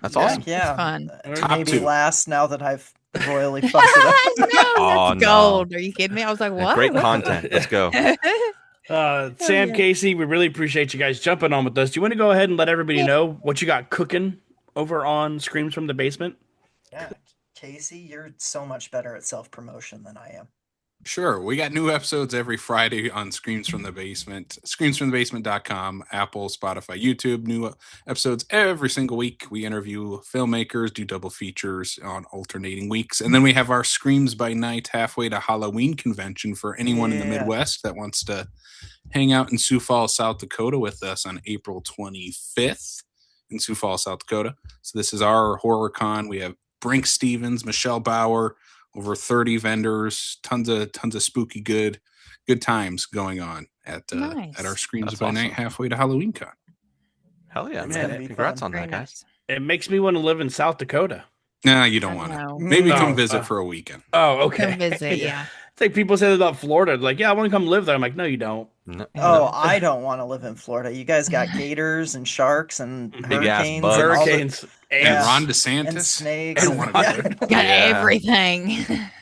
That's Yeah, awesome. Yeah, fun. Top maybe two. last now that I've royally fucked it up. No, that's Oh, no. gold. Are you kidding me? I was like, Yeah, what? great What the content. Let's go. Sam, yeah. Casey, we really appreciate you guys jumping on with us. Do you want to go ahead and let everybody Yeah. know what you got cooking over on Screams from the Basement? Yeah, Casey, you're so much better at self-promotion than I am. Sure. We got new episodes every Friday on Screams from the Basement, screamsfromthebasement.com, Apple, Spotify, YouTube. New episodes every single week. We interview filmmakers, do double features on alternating weeks. And then we have our Screams by Night halfway to Halloween convention for anyone in the Yeah. Midwest that wants to hang out in Sioux Falls, South Dakota with us on April 25th in Sioux Falls, South Dakota. So this is our horror con. We have Brink Stevens, Michelle Bauer, over 30 vendors, tons of spooky good times going on at Nice. our Screams That's by awesome. Night halfway to Halloween con. Hell yeah, It's man. gonna be Congrats fun. on Very that, guys. nice. It makes me want to live in South Dakota. Nah, you don't I want to. know. Maybe No, come visit for a weekend. Oh, okay. Come visit, yeah. It's like people say that about Florida. Like, yeah, I want to come live there. I'm like, no, you don't. No, Oh, I don't want to live in Florida. You guys got gators and sharks and Big ass hurricanes, bugs. and all the- Hurricanes. And Yeah. Ron and DeSantis. snakes. I don't and- wanna yeah. go there. Got Yeah. everything.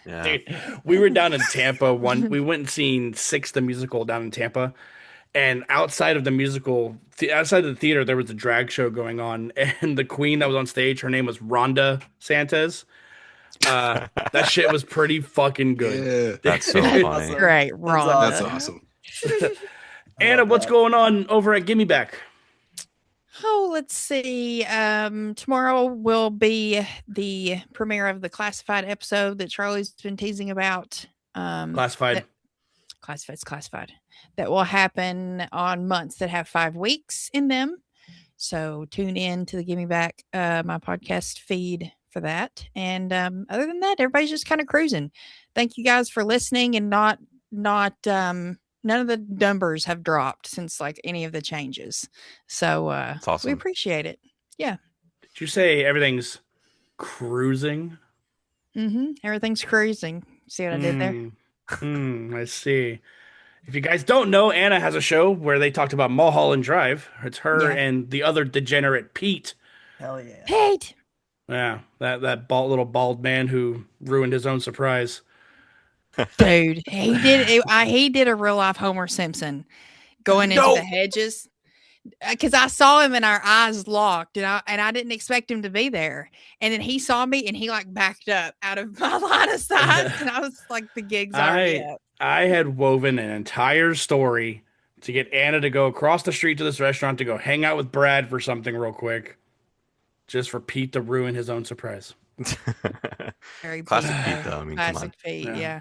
yeah. Dude, we were down in Tampa we went and seen Six the musical down in Tampa, and outside of the musical, outside of the theater, there was a drag show going on, and the queen that was on stage, her name was Rhonda Santos. That shit was pretty fucking good. Yeah. That's so That's funny. great. Rhonda. That's awesome. Anna, what's going on over at Gimme Back? Oh, let's see. Tomorrow will be the premiere of the classified episode that Charlie's been teasing about. Classified. Classified. That will happen on months that have 5 weeks in them. So tune in to the Gimme Back, my podcast feed for that. And other than that, everybody's just kind of cruising. Thank you guys for listening and not none of the numbers have dropped since like any of the changes. So That's awesome. we appreciate it. Did you say everything's cruising? Everything's cruising. See what I did there? I see. If you guys don't know, Anna has a show where they talked about Mulholland Drive. It's her Yeah. and the other degenerate Pete. Hell yeah. Pete. Yeah, that little bald man who ruined his own surprise. Dude, he did a real life Homer Simpson going into the hedges. Because I saw him and our eyes locked, and I didn't expect him to be there. And then he saw me and he like backed up out of my line of sight. And I was like, the gig's already up. I had woven an entire story to get Anna to go across the street to this restaurant to go hang out with Brad for something real quick, just for Pete to ruin his own surprise. Very Classic Pete, Pete, though. I mean, come classic on. Pete, Yeah.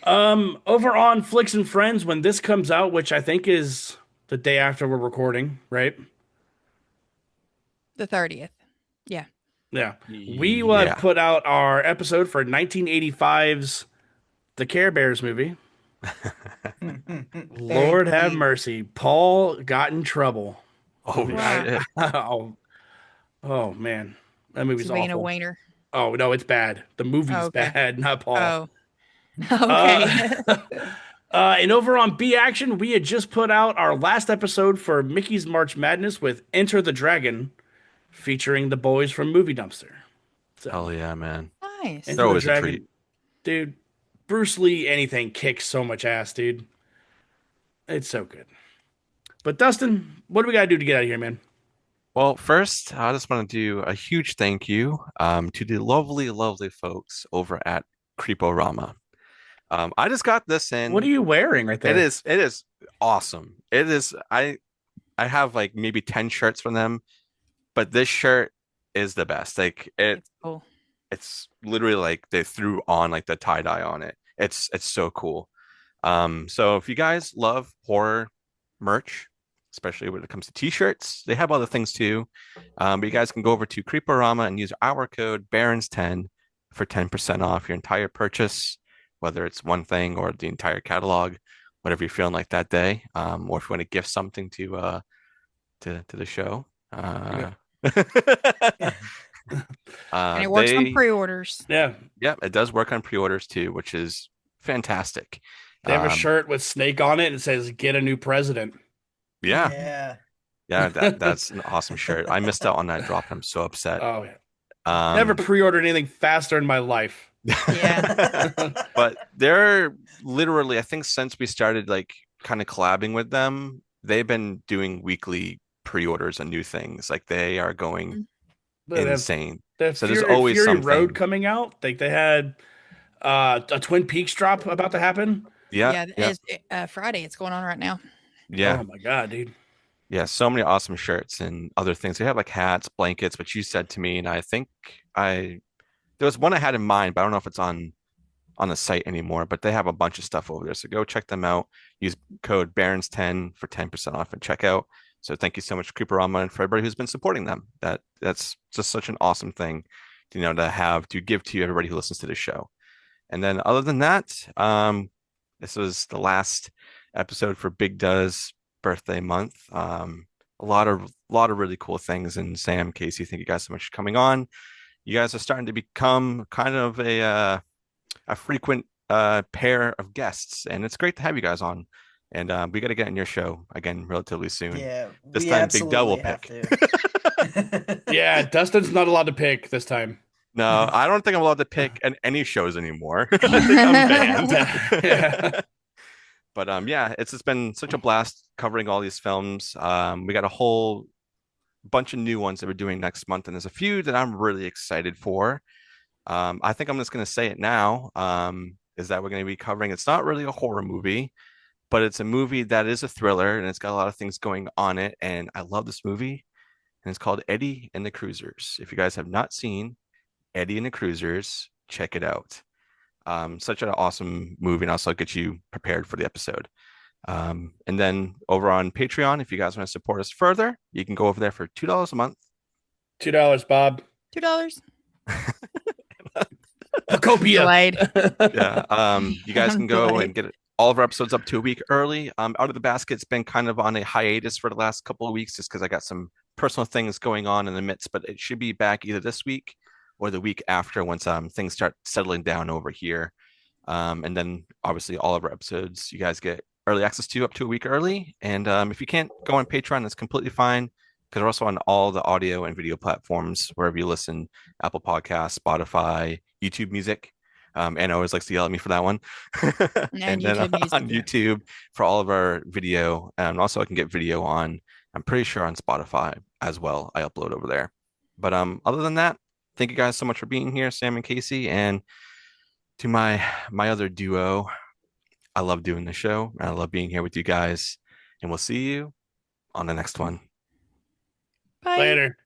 yeah. Over on Flicks and Friends, when this comes out, which I think is the day after we're recording, right? The 30th. Yeah. We will have put out our episode for 1985's The Care Bears movie. Lord have mercy. Paul got in trouble. Oh, Wow. shit. Oh man. That movie's Being a awful. wiener. Oh no, it's bad. The movie's Oh, okay. bad, not Paul. Oh. Okay. And over on B Action, we had just put out our last episode for Mickey's March Madness with Enter the Dragon, featuring the boys from Movie Dumpster. So, Hell yeah, man. Nice. Enter They're always the a Dragon, treat. dude. Bruce Lee, anything kicks so much ass, dude. It's so good. But Dustin, what do we gotta do to get out of here, man? Well, first, I just want to do a huge thank you to the lovely, lovely folks over at Creeporama. I just got this What are in. you wearing right It there? is awesome. It is I have like maybe 10 shirts from them, but this shirt is the best. Like It's cool. it's literally like they threw on like the tie dye on it. It's so cool. So if you guys love horror merch, especially when it comes to t-shirts, they have other things too. But you guys can go over to Creeporama and use our code Barons10 for 10% off your entire purchase, whether it's one thing or the entire catalog, whatever you're feeling like that day. Or if you want to gift something to the show. And it works on They pre-orders. Yeah. yeah, it does work on pre-orders too, which is fantastic. They have a Um, shirt with Snake on it and it says "Get a new president." yeah, Yeah. yeah, that's an awesome shirt. I missed out on that drop. I'm so upset. Oh yeah. Never Um, pre-ordered anything faster in my life. Yeah. but they're literally, I think since we started like kind of collabing with them, they've been doing weekly pre-orders on new things. Like they are going They have insane. the So there's Fury, always Fury Road something. coming out. Like they had a Twin Peaks drop about to happen. Yeah, Yeah, yeah, it's Friday. It's going on right now. yeah. Oh my god, dude. Yeah, so many awesome shirts and other things. They have like hats, blankets, which you said to me, and I think I there was one I had in mind, but I don't know if it's on the site anymore. But they have a bunch of stuff over there, so go check them out. Use code Barons10 for 10% off at checkout. So thank you so much, Creeporama, and for everybody who's been supporting them. That's just such an awesome thing, to have to give to everybody who listens to the show. And then other than that, this was the last episode for Big Does birthday month. A lot of really cool things. And Sam, Casey, thank you guys so much for coming on. You guys are starting to become kind of a frequent pair of guests, and it's great to have you guys on. And we got to get in your show again relatively soon. Yeah, This we time, Big Doe will absolutely have pick. to. Yeah, Dustin's not allowed to pick this time. No, I don't think I'm allowed to pick any shows anymore. I think I'm banned. Yeah. But yeah, it's just been such a blast covering all these films. We got a whole bunch of new ones that we're doing next month, and there's a few that I'm really excited for. I think I'm just going to say it now. Is that we're going to be covering? It's not really a horror movie, but it's a movie that is a thriller, and it's got a lot of things going on it. And I love this movie, and it's called Eddie and the Cruisers. If you guys have not seen Eddie and the Cruisers, check it out. Such an awesome movie, and also get you prepared for the episode. And then over on Patreon, if you guys want to support us further, you can go over there for $2 a month. $2, Bob. $2. Pacopia. Delayed. Yeah. You guys can go Delayed. and get all of our episodes up to a week early. Out of the Basket's been kind of on a hiatus for the last couple of weeks just because I got some personal things going on in the midst, but it should be back either this week or the week after once things start settling down over here. And then obviously all of our episodes you guys get early access to up to a week early. And if you can't go on Patreon, that's completely fine because we're also on all the audio and video platforms wherever you listen: Apple Podcasts, Spotify, YouTube Music. Anna always likes to yell at me for that one. And then YouTube Music, on yeah. YouTube for all of our video. And also I can get video on, I'm pretty sure on Spotify as well. I upload over there. But other than that, thank you guys so much for being here, Sam and Casey. And to my other duo, I love doing the show. And I love being here with you guys. And we'll see you on the next one. Bye. Later.